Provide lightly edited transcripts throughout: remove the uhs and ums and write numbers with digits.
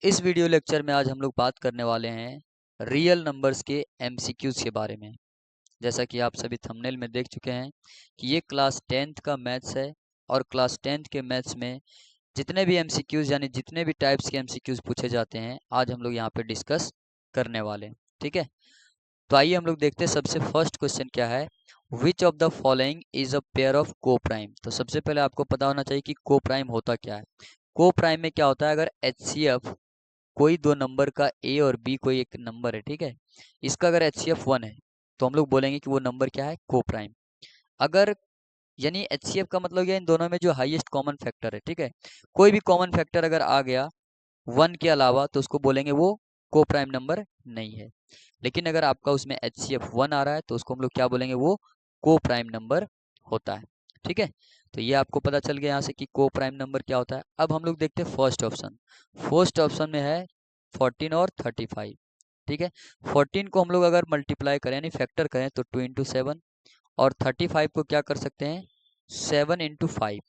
इस video lecture में आज हम लोग बात करने वाले हैं रियल नंबर्स के एमसीक्यूज के बारे में। जैसा कि आप सभी थंबनेल में देख चुके हैं कि ये क्लास 10th का मैथ्स है और क्लास 10th के मैथ्स में जितने भी एमसीक्यूज यानी जितने भी टाइप्स के एमसीक्यूज पूछे जाते हैं आज हम लोग यहाँ पे डिस्कस करने वाले हैं। ठीक है, तो आइए हम लोग देखते हैं सबसे फर्स्ट क्वेश्चन क्या है। Which of the following is a pair of को प्राइम। तो सबसे पहले आपको पता होना चाहिए कि को प्राइम होता क्या है। को प्राइम में क्या होता है, अगर HCF कोई दो नंबर का ए और बी कोई एक नंबर है, ठीक है, इसका अगर HCF 1 है तो हम लोग बोलेंगे कि वो नंबर क्या है, को प्राइम। अगर यानी HCF का मतलब क्या है, इन दोनों में जो हाईएस्ट कॉमन फैक्टर है, ठीक है, कोई भी कॉमन फैक्टर अगर आ गया 1 के अलावा तो उसको बोलेंगे वो को प्राइम नंबर नहीं है। लेकिन अगर आपका उसमें HCF 1 आ रहा है तो उसको हम लोग क्या बोलेंगे, वो को प्राइम नंबर होता है। ठीक है, तो ये आपको पता चल गया यहाँ से कि को प्राइम नंबर क्या होता है। अब हम लोग देखते हैं फर्स्ट ऑप्शन। फर्स्ट ऑप्शन में है 14 और 35। ठीक है, 14 को हम लोग अगर मल्टीप्लाई करें यानी फैक्टर करें तो 2 इंटू 7, और 35 को क्या कर सकते हैं, 7 इंटू 5।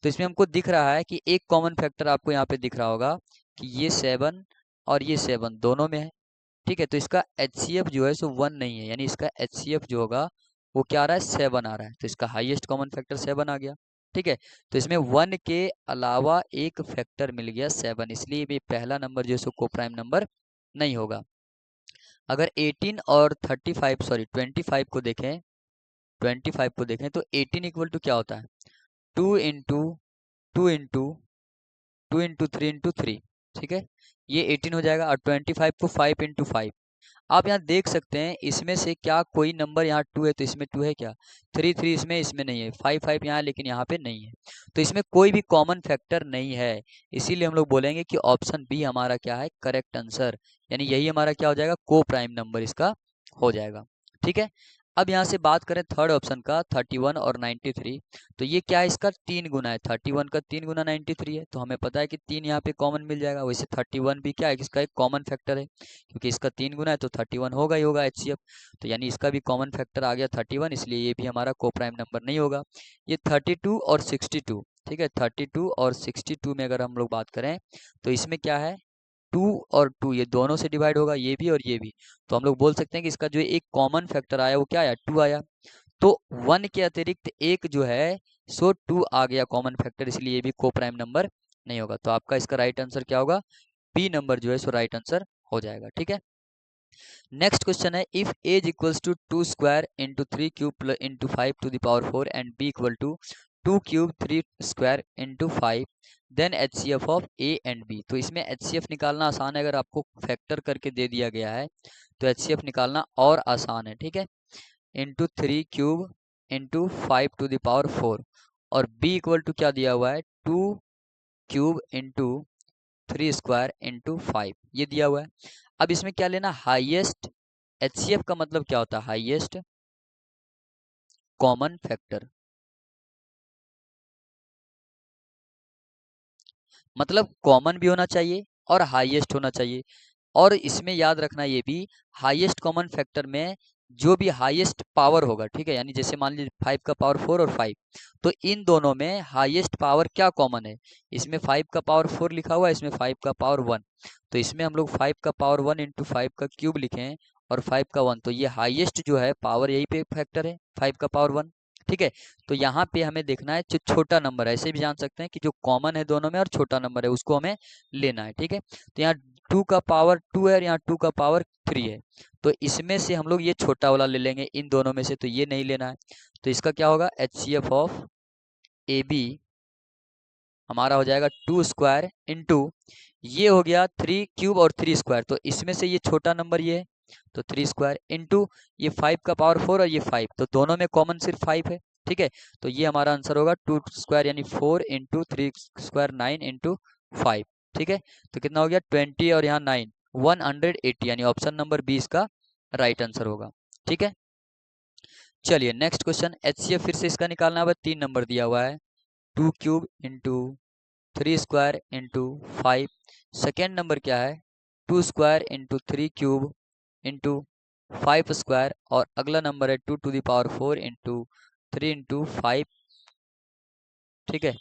तो इसमें हमको दिख रहा है कि एक कॉमन फैक्टर आपको यहाँ पे दिख रहा होगा कि ये 7 और ये 7 दोनों में है। ठीक है, तो इसका HCF जो है सो 1 नहीं है, यानी इसका HCF जो होगा वो क्या आ रहा है, 7 आ रहा है। तो इसका हाईएस्ट कॉमन फैक्टर 7 आ गया। ठीक है, तो इसमें 1 के अलावा एक फैक्टर मिल गया 7, इसलिए ये पहला नंबर जो है सो को प्राइम नंबर नहीं होगा। अगर 18 और 35 सॉरी 25 को देखें, 25 को देखें तो 18 इक्वल टू क्या होता है, 2 इंटू 2 इंटू 2 इंटू 3 इंटू 3। ठीक है, ये 18 हो जाएगा, और 25 को 5 इंटू 5। आप यहाँ देख सकते हैं इसमें से क्या कोई नंबर यहाँ 2 है तो इसमें 2 है क्या, 3 3 इसमें नहीं है, 5 5 यहाँ लेकिन यहाँ पे नहीं है। तो इसमें कोई भी कॉमन फैक्टर नहीं है, इसीलिए हम लोग बोलेंगे कि ऑप्शन बी हमारा क्या है, करेक्ट आंसर। यानी यही हमारा क्या हो जाएगा, को प्राइम नंबर इसका हो जाएगा। ठीक है, अब यहाँ से बात करें थर्ड ऑप्शन का, 31 और 93। तो ये क्या है, इसका 3 गुना है, 31 का 3 गुना 93 है, तो हमें पता है कि 3 यहाँ पे कॉमन मिल जाएगा। वैसे 31 भी क्या है, इसका एक कॉमन फैक्टर है, क्योंकि इसका 3 गुना है तो 31 होगा ही होगा HCF। तो यानी इसका भी कॉमन फैक्टर आ गया 31, इसलिए ये भी हमारा को प्राइम नंबर नहीं होगा। ये 32 और 62, ठीक है, 32 और 62 में अगर हम लोग बात करें तो इसमें क्या है, 2 और 2 ये दोनों से डिवाइड होगा, ये भी और ये भी। तो हम लोग बोल सकते हैं कि इसका जो एक कॉमन फैक्टर आया वो क्या आया, 2 आया। तो 1 के अतिरिक्त एक जो है सो 2 आ गया कॉमन फैक्टर, इसलिए ये भी को प्राइम नंबर नहीं होगा। तो आपका इसका राइट आंसर क्या होगा, बी नंबर जो है सो राइट आंसर हो जाएगा। ठीक है, नेक्स्ट क्वेश्चन है, if a is equals to 2 square into 3 cube into 5 to the power 4 and B equal to 2 cube 3 square into 5, then HCF of A and B. तो इसमें HCF निकालना आसान है, अगर आपको फैक्टर करके दे दिया गया है तो HCF निकालना और आसान है। ठीक है, into 3 cube into 5 to the power 4, और बी इक्वल टू क्या दिया हुआ है, 2 क्यूब इंटू 3 स्क्वायर इंटू 5, ये दिया हुआ है। अब इसमें क्या लेना, हाईएस्ट। HCF का मतलब क्या होता है, हाईएस्ट कॉमन फैक्टर, मतलब कॉमन भी होना चाहिए और हाईएस्ट होना चाहिए। और इसमें याद रखना ये भी, हाईएस्ट कॉमन फैक्टर में जो भी हाईएस्ट पावर होगा, ठीक है, यानी जैसे मान लीजिए 5 का पावर 4 और 5, तो इन दोनों में हाईएस्ट पावर क्या कॉमन है, इसमें 5 का पावर 4 लिखा हुआ है, इसमें 5 का पावर 1, तो इसमें हम लोग 5 का पावर 1 इंटू 5 का क्यूब लिखें और 5 का 1, तो ये हाईएस्ट जो है पावर यही पे फैक्टर है 5 का पावर 1। ठीक है, तो यहाँ पे हमें देखना है जो छोटा नंबर है, ऐसे भी जान सकते हैं कि जो कॉमन है दोनों में और छोटा नंबर है उसको हमें लेना है। ठीक है, तो यहाँ 2 का पावर 2 है और यहाँ 2 का पावर 3 है, तो इसमें से हम लोग ये छोटा वाला ले लेंगे इन दोनों में से, तो ये नहीं लेना है। तो इसका क्या होगा, HCF ऑफ ए बी हमारा हो जाएगा 2 स्क्वायर इंटू, ये हो गया 3 क्यूब और 3 स्क्वायर, तो इसमें से ये छोटा नंबर ये है तो 3 स्क्वायर इंटू ये 5 का पावर 4 और ये 5, तो दोनों में कॉमन सिर्फ 5 है। ठीक है, तो ये हमारा आंसर होगा 2 स्क्वायर यानी 4 इंटू 3 स्क्वायर 9 इंटू 5। ठीक है, तो कितना हो गया 20 और यहाँ 9 180, यानी ऑप्शन नंबर 20 का राइट आंसर होगा। ठीक है, चलिए नेक्स्ट क्वेश्चन, HCF फिर से इसका निकालना है, 3 नंबर दिया हुआ है, 2 cube into 3 square into 5। Second number क्या है, 2 square into 3 cube into 5 square, और अगला नंबर है 2 to the power 4 into 3 into 5। ठीक है,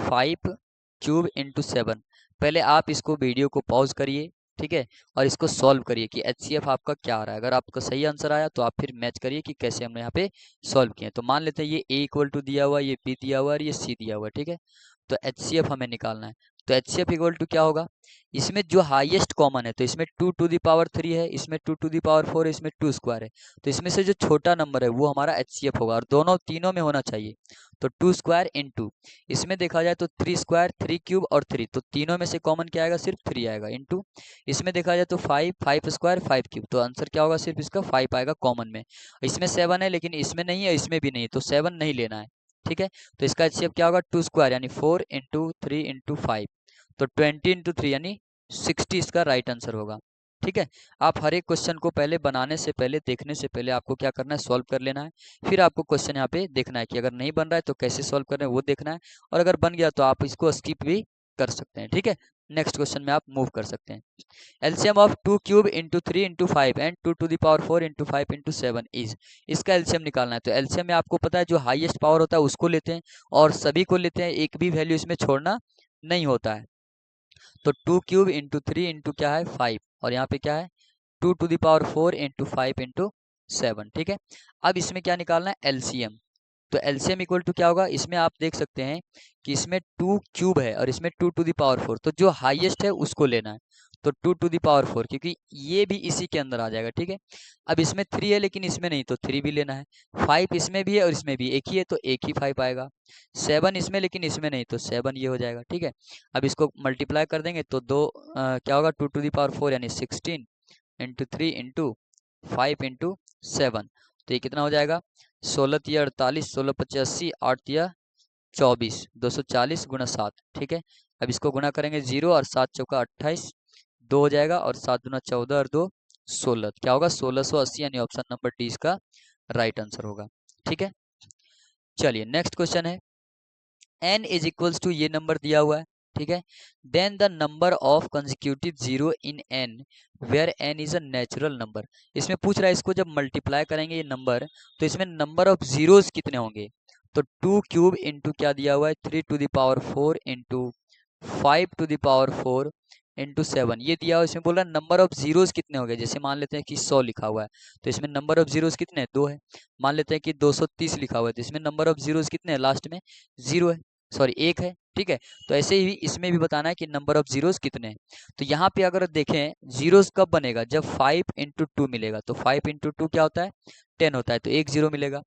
5 क्यूब इंटू 7। पहले आप इसको वीडियो को पॉज करिए, ठीक है, और इसको सॉल्व करिए कि HCF आपका क्या आ रहा है। अगर आपका सही आंसर आया तो आप फिर मैच करिए कि कैसे हमने यहाँ पे सॉल्व किए। तो मान लेते हैं ये A इक्वल टू दिया हुआ, ये B दिया हुआ और ये C दिया हुआ, ठीक है। तो HCF हमें निकालना है। तो HCF इक्वल टू क्या होगा, इसमें जो हाईएस्ट कॉमन है तो इसमें 2 टू दी पावर 3 है, इसमें 2 टू दी पावर 4 है, इसमें 2 स्क्वायर है। तो इसमें से जो छोटा नंबर है वो हमारा HCF होगा, और दोनों तीनों में होना चाहिए। तो 2 स्क्वायर इंटू, इसमें देखा जाए तो 3 स्क्वायर, 3 क्यूब और 3, तो तीनों में से कॉमन क्या आएगा, सिर्फ 3 आएगा, इंटू इसमें देखा जाए तो 5, 5 स्क्वायर 5 क्यूब, तो आंसर क्या होगा, सिर्फ इसका 5 आएगा कॉमन में। इसमें 7 है लेकिन इसमें नहीं है, इसमें भी नहीं, तो 7 नहीं लेना है, ठीक है। तो इसका HCF क्या होगा, 2 स्क्वायर यानी 4 इंटू 3 इंटू 5, तो 20 इंटू 3 यानी 60 इसका राइट आंसर होगा, ठीक है। आप हर एक क्वेश्चन को पहले बनाने से पहले, देखने से पहले आपको क्या करना है, सॉल्व कर लेना है। फिर आपको क्वेश्चन यहाँ पे देखना है कि अगर नहीं बन रहा है तो कैसे सॉल्व कर रहे हैं वो देखना है, और अगर बन गया तो आप इसको स्किप भी कर सकते हैं, ठीक है। नेक्स्ट क्वेश्चन में आप मूव कर सकते हैं। LCM of 2 cube into 3 into 5 and 2 to the power 4 into 5 into 7 is, इसका एलसीएम निकालना है। तो एलसीएम में आपको पता है जो हाईएस्ट पावर होता है उसको लेते हैं, और सभी को लेते हैं, एक भी वैल्यू इसमें छोड़ना नहीं होता है। तो 2 क्यूब इंटू 3 इंटू क्या है 5, और यहाँ पे क्या है 2 to the power 4 into 5 into 7, ठीक है। अब इसमें क्या निकालना है, एलसीएम। तो एलसीएम इक्वल टू क्या होगा, इसमें आप देख सकते हैं कि इसमें 2 क्यूब है और इसमें 2 टू द पावर 4, तो जो हाईएस्ट है उसको लेना है। तो 2 टू द पावर 4, क्योंकि ये भी इसी के अंदर आ जाएगा, ठीक है। अब इसमें 3 है लेकिन इसमें नहीं, तो 3 भी लेना है। 5 इसमें भी है और इसमें भी एक ही है, तो एक ही 5 आएगा। 7 इसमें लेकिन इसमें नहीं, तो 7 ये हो जाएगा, ठीक है। अब इसको मल्टीप्लाई कर देंगे तो क्या होगा, 2 टू द पावर 4 यानी 16 इंटू 3 इंटू 5 इंटू 7, तो ये कितना हो जाएगा, 16 तिया 48, 16 पचास 80, 8 तिया 24, 240 गुना 7, ठीक है। अब इसको गुना करेंगे 0 और 7 चौका 28, 2 हो जाएगा, और 7 गुना 14 और 2 16, क्या होगा 1680, यानी ऑप्शन नंबर डी इसका राइट आंसर होगा, ठीक है। चलिए नेक्स्ट क्वेश्चन है, n इज इक्वल्स टू, ये नंबर दिया हुआ है, ठीक है। Then the number of consecutive zero in n where n is a natural number. इसमें पूछ रहा है इसको जब मल्टीप्लाई करेंगे ये नंबर, तो इसमें नंबर ऑफ जीरोस कितने होंगे। तो 2 क्यूब इंटू क्या दिया हुआ है 3 to the power 4 into 5 to the power 4 into 7, ये दिया हुआ है। इसमें बोल रहा है नंबर ऑफ जीरोस कितने होंगे, जैसे मान लेते हैं कि 100 लिखा हुआ है, तो इसमें नंबर ऑफ जीरोस कितने हैं, 2 है। मान लेते हैं कि 230 लिखा हुआ है, तो इसमें नंबर ऑफ जीरोस कितने हैं, लास्ट में 0 है, सॉरी 1 है, ठीक है। तो ऐसे ही इसमें भी बताना है कि नंबर ऑफ जीरोस कितने हैं। तो यहाँ पे अगर देखें जीरोस कब बनेगा, जब 5 इंटू 2 मिलेगा, तो 5 इंटू 2 क्या होता है 10 होता है, तो एक जीरो मिलेगा।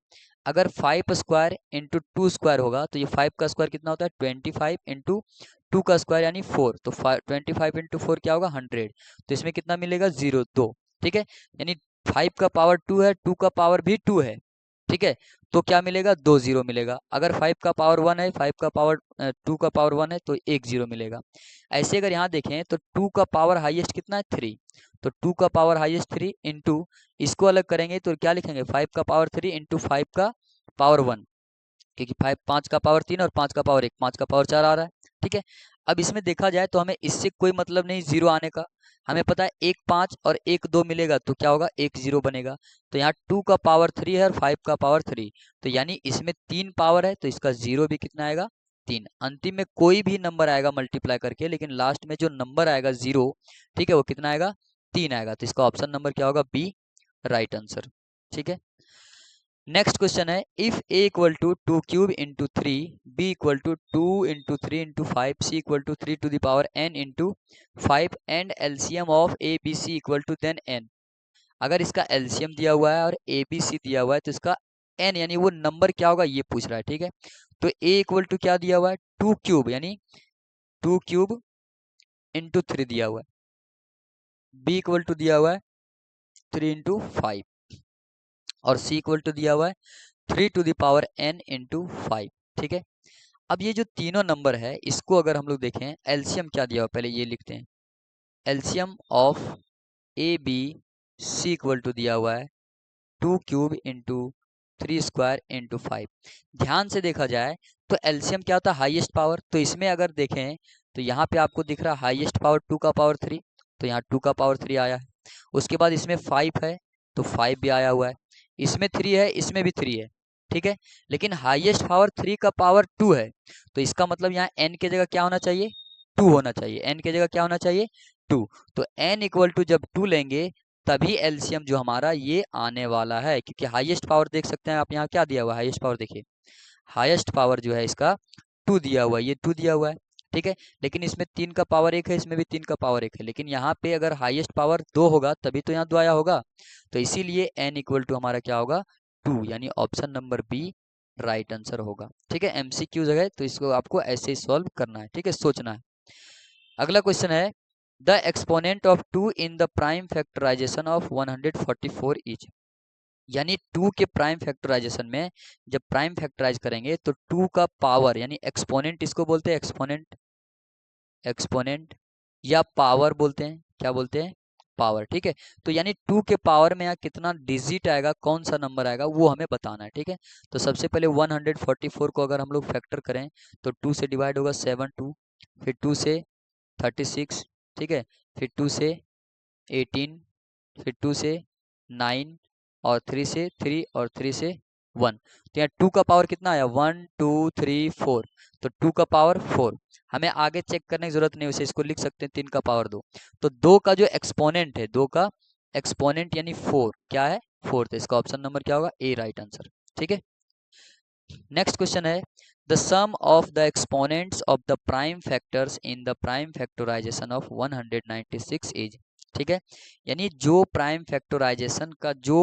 अगर 5 स्क्वायर इंटू 2 स्क्वायर होगा, तो ये 5 का स्क्वायर कितना होता है 25 इंटू 2 का स्क्वायर यानी 4, तो 25 इंटू 4 क्या होगा 100, तो इसमें कितना मिलेगा 0 2, ठीक है। यानी 5 का पावर 2 है, 2 का पावर भी 2 है, ठीक है। तो क्या मिलेगा 2 जीरो मिलेगा। अगर 5 का पावर 1 है, 5 का पावर 2 का पावर 1 है, तो 1 जीरो मिलेगा। ऐसे अगर यहाँ देखें तो 2 का पावर हाईएस्ट कितना है 3, तो 2 का पावर हाईएस्ट 3 इंटू, इसको अलग करेंगे तो क्या लिखेंगे 5 का पावर 3 इंटू 5 का पावर 1, क्योंकि 5 का पावर 3 और 5 का पावर 1, 5 का पावर 4 आ रहा है, ठीक है। अब इसमें देखा जाए तो हमें इससे कोई मतलब नहीं जीरो आने का, हमें पता है 1 5 और 1 2 मिलेगा तो क्या होगा 1 0 बनेगा। तो यहाँ 2 का पावर 3 है और 5 का पावर 3, तो यानी इसमें 3 पावर है, तो इसका जीरो भी कितना आएगा 3। अंतिम में कोई भी नंबर आएगा मल्टीप्लाई करके, लेकिन लास्ट में जो नंबर आएगा जीरो, ठीक है, वो कितना आएगा 3 आएगा। तो इसका ऑप्शन नंबर क्या होगा बी राइट आंसर, ठीक है। नेक्स्ट क्वेश्चन है, if a equal to 2 cube into 3, b equal to 2 into 3 into 5, c equal to 3 to the power n into 5 and LCM of a b c equal to then n। अगर इसका LCM दिया हुआ है और a b c दिया हुआ है, तो इसका n यानी वो नंबर क्या होगा ये पूछ रहा है, ठीक है। तो a इक्वल टू क्या दिया हुआ है 2 क्यूब, यानी 2 क्यूब इंटू 3 दिया हुआ है, b इक्वल टू दिया हुआ है 3 इंटू 5, और c इक्वल टू दिया हुआ है 3 to the power n into 5, ठीक है। अब ये जो तीनों नंबर है इसको अगर हम लोग देखें एलसीएम क्या दिया हुआ पहले ये लिखते हैं। LCM of A B C equal to दिया हुआ है 2 क्यूब इंटू 3 स्क्वायर इंटू 5। ध्यान से देखा जाए तो एलसीएम क्या होता है हाईएस्ट पावर, तो इसमें अगर देखें तो यहाँ पे आपको दिख रहा है हाईएस्ट पावर 2 का पावर 3, तो यहाँ 2 का पावर 3 आया है। उसके बाद इसमें 5 है तो 5 भी आया हुआ है, इसमें 3 है इसमें भी 3 है, ठीक है। लेकिन हाईएस्ट पावर 3 का पावर 2 है, तो इसका मतलब यहाँ n की जगह क्या होना चाहिए 2 होना चाहिए, n की जगह क्या होना चाहिए 2। तो n इक्वल टू जब 2 लेंगे तभी एलसीएम जो हमारा ये आने वाला है, क्योंकि हाईएस्ट पावर देख सकते हैं आप, यहाँ क्या दिया हुआ है हाईएस्ट पावर, देखिए हाईएस्ट पावर जो है इसका 2 दिया हुआ है, ये 2 दिया हुआ है, ठीक है। लेकिन इसमें 3 का पावर 1 है, इसमें भी 3 का पावर 1 है, लेकिन यहाँ पे अगर हाईएस्ट पावर 2 होगा तभी तो यहाँ 2 आया होगा। तो इसीलिए n इक्वल टू हमारा क्या होगा 2, यानी option number B right answer होगा, ठीक है। एमसीक्यू जगह तो इसको आपको ऐसे ही सॉल्व करना है, ठीक है, सोचना है। अगला क्वेश्चन है the exponent of 2 in the prime factorization of 144 is, यानी 2 के प्राइम फैक्टराइजेशन में जब प्राइम फैक्टराइज करेंगे तो 2 का पावर यानी एक्सपोनेंट, इसको बोलते हैं एक्सपोनेंट, एक्सपोनेंट या पावर बोलते हैं, क्या बोलते हैं पावर, ठीक है। तो यानी 2 के पावर में यहाँ कितना डिजिट आएगा, कौन सा नंबर आएगा वो हमें बताना है, ठीक है। तो सबसे पहले 144 को अगर हम लोग फैक्टर करें तो 2 से डिवाइड होगा 7 2, फिर 2 से 36, ठीक है, फिर 2 से 18, फिर 2 से 9 और 3 से 3 और 3 से 1। तो यहाँ 2 का पावर कितना आया 1 2 3 4, तो 2 का पावर 4। हमें आगे चेक करने की जरूरत नहीं, वैसे इसको लिख सकते हैं 3 का पावर 2। तो 2 का जो एक्सपोनेंट है, 2 का एक्सपोनेंट यानी 4 क्या है 4, तो इसका ऑप्शन नंबर क्या होगा ए राइट आंसर, ठीक है। नेक्स्ट क्वेश्चन है the sum of the exponents of the prime factors in the prime factorization of 196 is, ठीक है। यानी जो प्राइम फैक्टराइजेशन का जो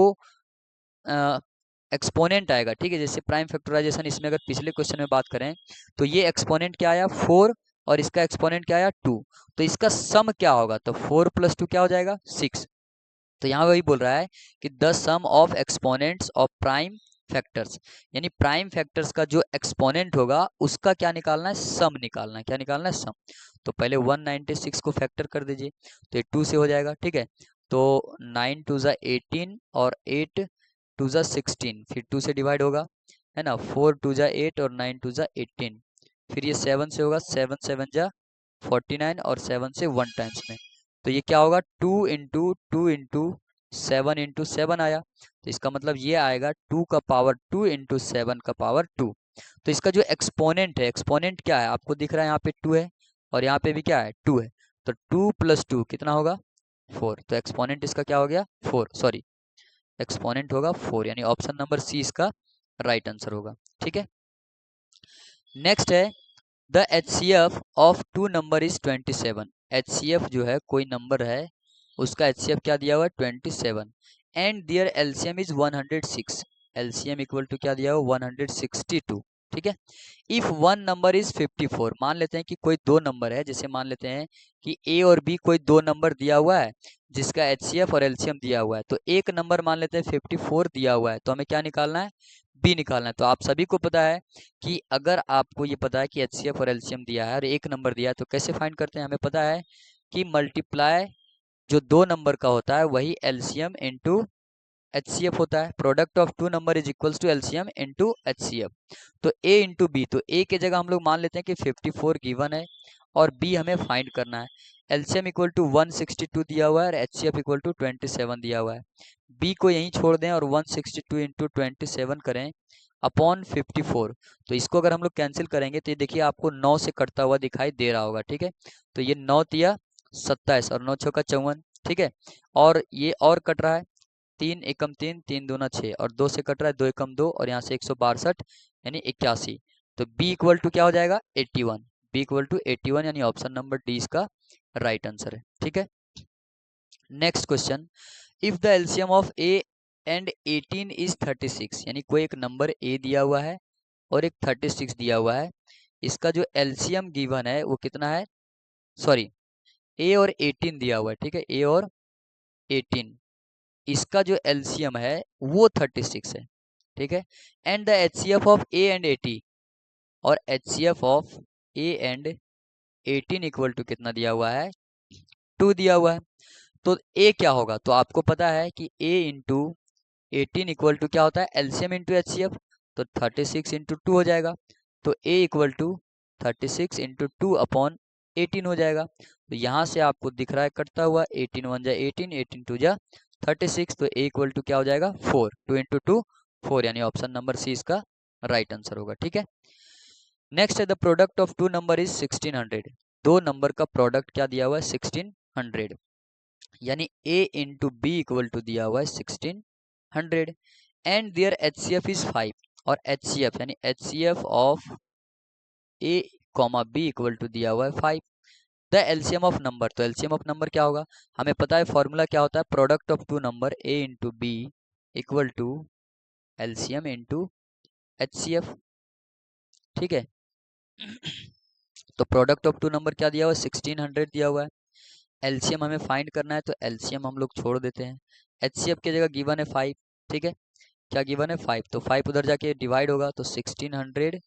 एक्सपोनेंट आएगा, ठीक है, जैसे प्राइम फैक्टराइजेशन इसमें अगर पिछले क्वेश्चन में बात करें तो ये एक्सपोनेंट क्या आया 4 और इसका एक्सपोनेंट क्या आया 2, तो इसका सम क्या होगा, तो 4 + 2 क्या हो जाएगा 6। तो यहाँ वही बोल रहा है कि the sum of exponents of prime factors, यानी प्राइम फैक्टर्स का जो एक्सपोनेंट होगा उसका क्या निकालना है सम निकालना है, क्या निकालना है सम। तो पहले 196 को फैक्टर कर दीजिए तो ये 2 से हो जाएगा, ठीक है। तो 9 2 ज़ा 18 और 8 2 ज़ा 16, फिर 2 से डिवाइड होगा है ना, 4 2 ज़ा 8 और 9 2 ज़ा 18, फिर ये 7 से होगा, 7 7 ज़ा 49 और 7 से 1 टाइम्स में, तो ये क्या होगा 2 इंटू 2 इंटू 7 इंटू 7 आया। तो इसका मतलब ये आएगा 2 का पावर 2 इंटू 7 का पावर 2। तो इसका जो एक्सपोनेंट है, एक्सपोनेंट क्या है आपको दिख रहा है यहाँ पे 2 है और यहाँ पे भी क्या है 2 है, तो 2 + 2 कितना होगा 4, तो एक्सपोनेंट इसका क्या हो गया 4, सॉरी एक्सपोनेंट होगा 4, यानी ऑप्शन नंबर सी इसका राइट आंसर होगा, ठीक है। नेक्स्ट है the HCF of 2 number is 27, HCF जो है कोई नंबर है उसका HCF क्या दिया हुआ है 27 and their LCM is 106, LCM equal to क्या दिया हुआ 162, ठीक है। इफ वन नंबर इज 54, मान लेते हैं कि कोई दो नंबर है, जैसे मान लेते हैं कि A और B कोई दो नंबर दिया हुआ है जिसका HCF और LCM दिया हुआ है, तो एक नंबर मान लेते हैं 54 दिया हुआ है, तो हमें क्या निकालना है B निकालना है। तो आप सभी को पता है कि अगर आपको ये पता है कि HCF और LCM दिया है और एक नंबर दिया है तो कैसे फाइंड करते हैं, हमें पता है कि मल्टीप्लाई जो दो नंबर का होता है वही LCM इंटू HCF होता है, product of two number is equals to LCM into HCF। तो A इंटू बी, तो A की जगह हम लोग मान लेते हैं कि 54 गिवन है और B हमें फाइंड करना है। LCM इक्वल टू 162 दिया हुआ है और HCF इक्वल टू 27 दिया हुआ है। B को यहीं छोड़ दें और 162 इंटू 27 करें अपॉन 54, तो इसको अगर हम लोग कैंसिल करेंगे तो ये देखिए आपको 9 से कटता हुआ दिखाई दे रहा होगा, ठीक है। तो ये 9 तिया 27 और 9 चौका 54, ठीक है। और ये और कट रहा है 3 एकम 3 3 दूना 6 और 2 से कट रहा है 2 एकम 2 और यहाँ से 162 यानी 81, तो B इक्वल टू क्या हो जाएगा 81, B इक्वल टू 81 यानी ऑप्शन नंबर डी इसका राइट आंसर है, ठीक है। Next question if the LCM of A and 18 is 36, यानी कोई एक नंबर A दिया हुआ है और एक 36 दिया हुआ है, इसका जो एलसीएम गिवन है वो कितना है, सॉरी A और 18 दिया हुआ है, ठीक है, A और 18, इसका जो एलसीएम है वो 36 है, ठीक है। And the HCF of A and 80, और HCF of A and 18 equal to कितना दिया हुआ है 2 दिया हुआ है। तो A क्या होगा, तो आपको पता है कि A इंटू 18 इक्वल टू क्या होता है एलसीएम इंटू HCF, तो 36 इंटू 2 हो जाएगा, तो A equal to 36 into 2 upon 18 हो जाएगा। तो यहाँ से आपको दिख रहा है कटता हुआ 18 1 जा 18 18 2 जा 36, तो A इक्वल टू क्या हो जाएगा 4, 2 इंटू 2 4, यानी ऑप्शन नंबर सी इसका राइट आंसर होगा, ठीक है। नेक्स्ट है the product of two number is 1600, दो नंबर का प्रोडक्ट क्या दिया हुआ है 1600, यानी a into B equal to दिया हुआ है 1600 एंड देयर HCF इज 5 और HCF यानी HCF of a comma B equal to दिया हुआ है 5। द एलसीएम ऑफ नंबर, तो एलसीएम ऑफ नंबर क्या होगा, हमें पता है फॉर्मूला क्या होता है, product of two number a into B equal to LCM into HCF। ठीक है तो प्रोडक्ट ऑफ टू नंबर क्या दिया हुआ है 1600 दिया हुआ है, एलसीएम हमें फाइंड करना है तो एलसीएम हम लोग छोड़ देते हैं, HCF की जगह गिवन है 5। ठीक है क्या गिवन है 5, तो 5 उधर जाके डिवाइड होगा तो 1600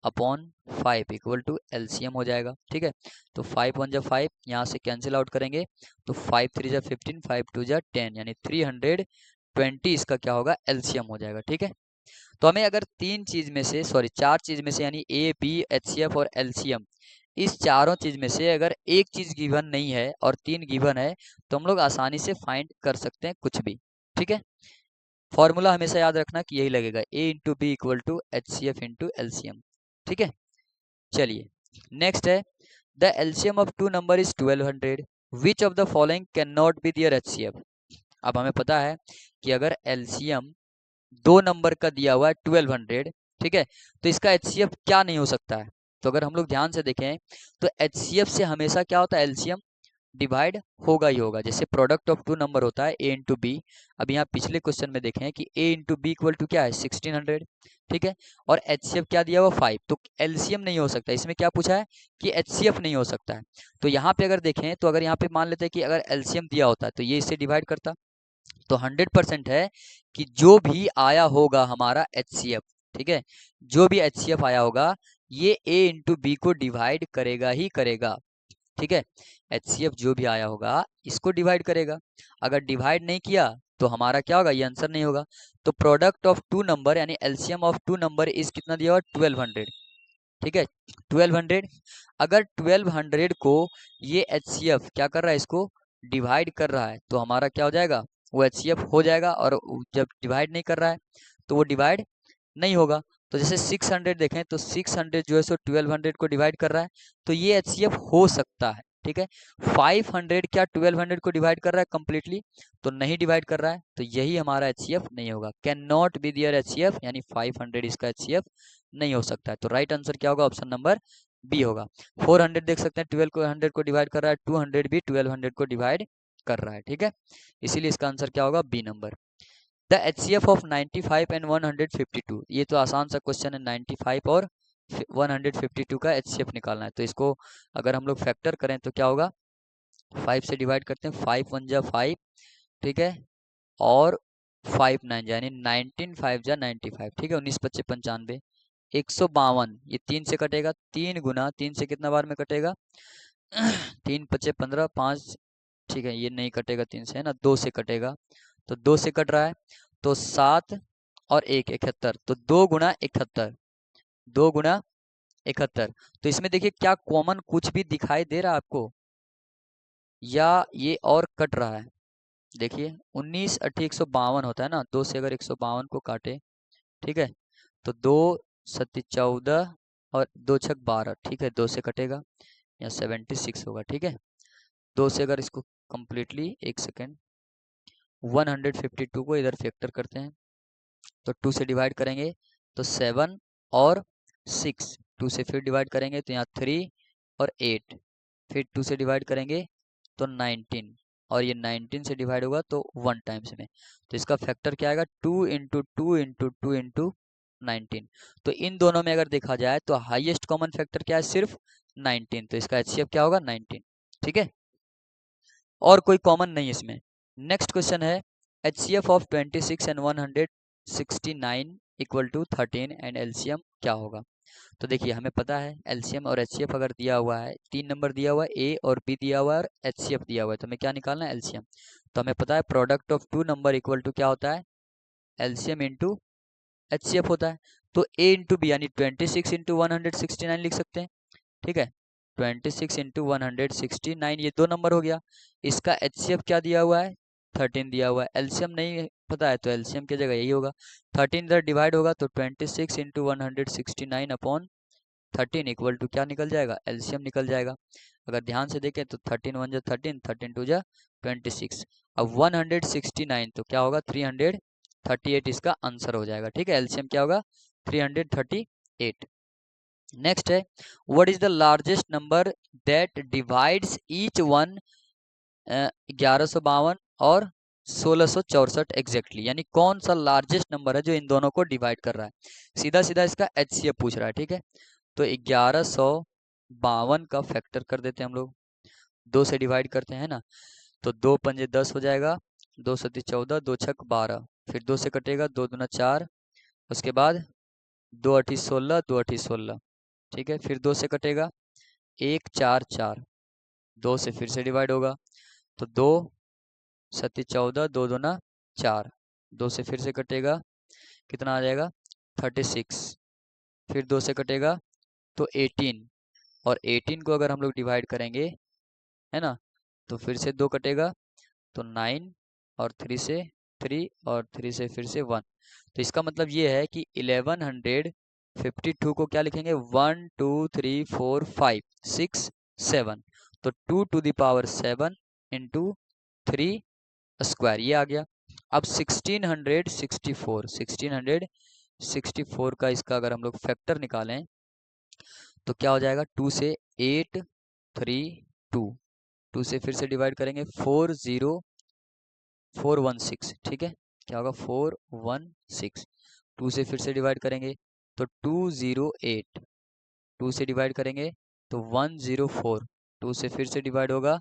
अपॉन 5 इक्वल टू एलसीएम हो जाएगा। ठीक है तो 5 1 जा 5 यहाँ से कैंसिल आउट करेंगे तो 5 3 जा 15 5 2 जा 10 यानी 320 इसका क्या होगा एलसीएम हो जाएगा। ठीक है तो हमें अगर चार चीज में से यानी ए बी HCF और एलसीएम, इस चारों चीज में से अगर एक चीज गिवन नहीं है और 3 गिवन है तो हम लोग आसानी से फाइंड कर सकते हैं कुछ भी। ठीक है फॉर्मूला हमेशा याद रखना कि यही लगेगा a into B equal to HCF into LCM. ठीक है चलिए नेक्स्ट है the LCM of two number is 1200 which of the following can not be their HCF। अब हमें पता है कि अगर एलसीएम दो नंबर का दिया हुआ है 1200, ठीक है तो इसका HCF क्या नहीं हो सकता है, तो अगर हम लोग ध्यान से देखें तो HCF से हमेशा क्या होता है एलसीएम डिवाइड होगा ही होगा, जैसे प्रोडक्ट ऑफ टू नंबर होता है a इंटू बी। अब यहाँ पिछले क्वेश्चन में देखें कि a into B equal to क्या है 1600, ठीक है और HCF क्या दिया हुआ 5, तो एलसीएम नहीं हो सकता, इसमें क्या पूछा है कि HCF नहीं हो सकता है। तो यहाँ पे अगर देखें तो अगर यहाँ पे मान लेते हैं कि अगर एलसीएम दिया होता है तो ये इससे डिवाइड करता, तो 100% है कि जो भी आया होगा हमारा HCF, ठीक है जो भी HCF आया होगा ये a इंटू बी को डिवाइड करेगा ही करेगा। ठीक है HCF जो भी आया होगा इसको डिवाइड करेगा, अगर डिवाइड नहीं किया तो हमारा क्या होगा, ये आंसर नहीं होगा। तो प्रोडक्ट ऑफ टू नंबर यानी LCM of two number is कितना दिया हुआ 1200। ठीक है 1200, अगर 1200 को ये HCF क्या कर रहा है, इसको डिवाइड कर रहा है तो हमारा क्या हो जाएगा, वो HCF हो जाएगा, और जब डिवाइड नहीं कर रहा है तो वो डिवाइड नहीं होगा। तो जैसे 600 देखें तो 600 जो है सो 1200 को डिवाइड कर रहा है तो ये HCF हो सकता है। ठीक है 500 क्या 1200 को डिवाइड कर रहा है कंप्लीटली, तो नहीं डिवाइड कर रहा है, तो यही हमारा HCF नहीं होगा, can not B their HCF यानी 500 इसका HCF नहीं हो सकता है। तो राइट आंसर क्या होगा, ऑप्शन नंबर बी होगा। 400 देख सकते हैं 12 को 100 को डिवाइड कर रहा है, 200 भी 1200 को डिवाइड कर रहा है। ठीक है इसीलिए इसका आंसर क्या होगा, B number. The HCF of 95 and 152, ये तो आसान सा क्वेश्चन है, 95 और 152 का HCF निकालना है। तो इसको अगर हम लोग फैक्टर करें तो क्या होगा, 5 से डिवाइड करते हैं, 5 1 जा 5, ठीक है और 5 9 यानी 19 5 जा 95, ठीक है 19 25 95, 152 ये 3 से कटेगा, 3 गुना 3 से कितना बार में कटेगा 3 25 15 5, ठीक है ये नहीं कटेगा 3 से है ना, 2 से कटेगा, तो 2 से कट रहा है तो 7 और 1 71, तो 2 गुना 71, 2 गुना 71। तो इसमें देखिए क्या कॉमन कुछ भी दिखाई दे रहा है आपको, या ये और कट रहा है, देखिए 19 8 152 होता है ना, 2 से अगर 152 को काटे, ठीक है तो 2 7 14 और 2 6 12, ठीक है 2 से कटेगा या 76 होगा। ठीक है 2 से अगर इसको कंप्लीटली, एक सेकेंड, 152 को इधर फैक्टर करते हैं तो 2 से डिवाइड करेंगे तो 7 और 6, 2 से फिर डिवाइड करेंगे तो यहाँ 3 और 8, फिर 2 से डिवाइड करेंगे तो 19, और ये 19 से डिवाइड होगा तो 1 टाइम्स में, तो इसका फैक्टर क्या आएगा 2 इंटू 2 इंटू 2 इंटू 19। तो इन दोनों में अगर देखा जाए तो हाईएस्ट कॉमन फैक्टर क्या है, सिर्फ 19, तो इसका HCF क्या होगा 19। ठीक है और कोई कॉमन नहीं इसमें। नेक्स्ट क्वेश्चन है HCF of 26 and 169 equal to 13 and LCM क्या होगा। तो देखिए हमें पता है LCM और HCF अगर दिया हुआ है, 3 नंबर दिया हुआ है, A और B दिया हुआ है और HCF दिया हुआ है, तो हमें क्या निकालना है LCM। तो हमें पता है product of two number equal to क्या होता है, LCM इंटू HCF होता है। तो A इंटू बी यानी 26 इंटू 169 लिख सकते हैं। ठीक है 26 इंटू 169 ये 2 नंबर हो गया, इसका HCF क्या दिया हुआ है 13 दिया हुआ है, LCM नहीं पता है तो LCM की जगह यही होगा, 13 इधर डिवाइड होगा तो 26 इंटू 169 अपॉन 13 इक्वल टू क्या निकल जाएगा, एलसीएम निकल जाएगा। अगर ध्यान से देखें तो 13 1 जा 13, 13 2 जा 26। अब 169 तो क्या होगा, 338 इसका आंसर हो जाएगा। ठीक है, एलसीएम क्या होगा, 338। नेक्स्ट है, what is the largest number that divides each one 1152 और 1664 एग्जैक्टली, यानी कौन सा लार्जेस्ट नंबर है जो इन दोनों को डिवाइड कर रहा है। सीधा सीधा इसका एचसीएफ पूछ रहा है। ठीक है, तो 1152 का फैक्टर कर देते हैं हम लोग, 2 से डिवाइड करते हैं ना, तो 2 पंजे 10 हो जाएगा, 2 सत्ती 14, 2 छक 12, फिर 2 से कटेगा, 2 दूना 4, उसके बाद 2 अठी 16, 2 अठी 16। ठीक है, फिर 2 से कटेगा, 1 4 4, 2 से फिर से डिवाइड होगा, तो 2 सत्ती 14, 2 दूना 4, 2 से फिर से कटेगा, कितना आ जाएगा, 36, फिर 2 से कटेगा तो 18, और 18 को अगर हम लोग डिवाइड करेंगे, है ना, तो फिर से 2 कटेगा तो 9, और 3 से 3, और 3 से फिर से 1। तो इसका मतलब ये है कि 1152 को क्या लिखेंगे, 1 2 3 4 5 6 7, तो 2 to the power 7 into 3 square, ये आ गया। अब 1664 का इसका अगर हम लोग फैक्टर निकालें तो क्या हो जाएगा, 2 से 8 3 2, 2 से फिर से डिवाइड करेंगे, 40416। ठीक है, क्या होगा, 416, 2 से फिर से डिवाइड करेंगे तो 208, 2 से डिवाइड करेंगे तो 104, 2 से फिर से डिवाइड होगा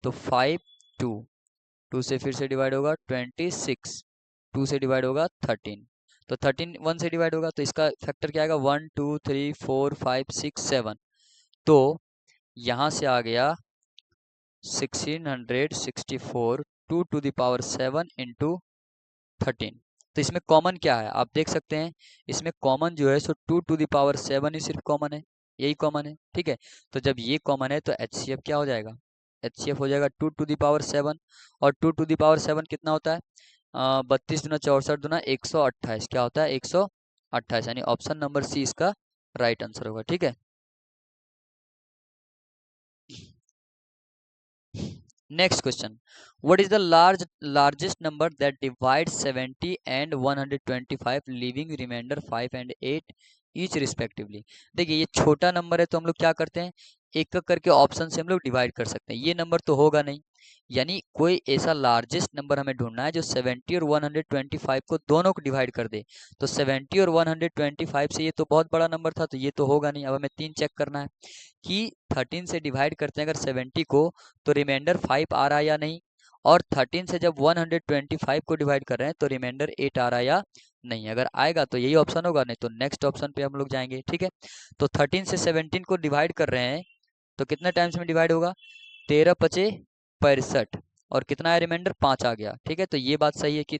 तो 52, 2 से फिर से डिवाइड होगा 26, 2 से डिवाइड होगा 13, तो 13 1 से डिवाइड होगा, तो इसका फैक्टर क्या आएगा, 1 2 3 4 5 6 7, तो यहाँ से आ गया 1664 2 टू द पावर 7 इंटू 13। तो इसमें कॉमन क्या है, आप देख सकते हैं, इसमें कॉमन जो है सो 2 टू द पावर 7 ही सिर्फ कॉमन है, यही कॉमन है। ठीक है, तो जब ये कॉमन है तो एचसीएफ क्या हो जाएगा, एचसीएफ हो जाएगा 2 टू द पावर 7, और 2 टू द पावर 7 कितना होता है, 32 दुना 64 दुना 128, क्या होता है, 128, यानी ऑप्शन नंबर सी इसका राइट आंसर होगा। ठीक है, next question, what is the largest number that divides 70 and 125 leaving remainder 5 and 8 each respectively. देखिए ये छोटा नंबर है तो हम लोग क्या करते हैं, एक एक करके ऑप्शन से हम लोग डिवाइड कर सकते हैं, ये नंबर तो होगा नहीं, यानी कोई ऐसा लार्जेस्ट नंबर हमें ढूंढना है जो 70 और 125 को दोनों को डिवाइड कर दे। तो 70 और 125 से ये तो बहुत बड़ा नंबर था, तो ये तो होगा नहीं। अब हमें 3 चेक करना है कि 13 से डिवाइड करते हैं अगर 70 को, तो रिमाइंडर 5 आ रहा है या नहीं, और 13 से जब 125 को डिवाइड कर रहे हैं तो रिमाइंडर 8 आ रहा है या नहीं। अगर आएगा तो यही ऑप्शन होगा, नहीं तो नेक्स्ट ऑप्शन पे हम लोग जाएंगे। ठीक है, तो 13 से 17 को डिवाइड कर रहे हैं तो कितने टाइम्स में डिवाइड होगा, 13 पचे 65, और कितना है रिमाइंडर 5 आ गया। ठीक है, तो ये बात सही है कि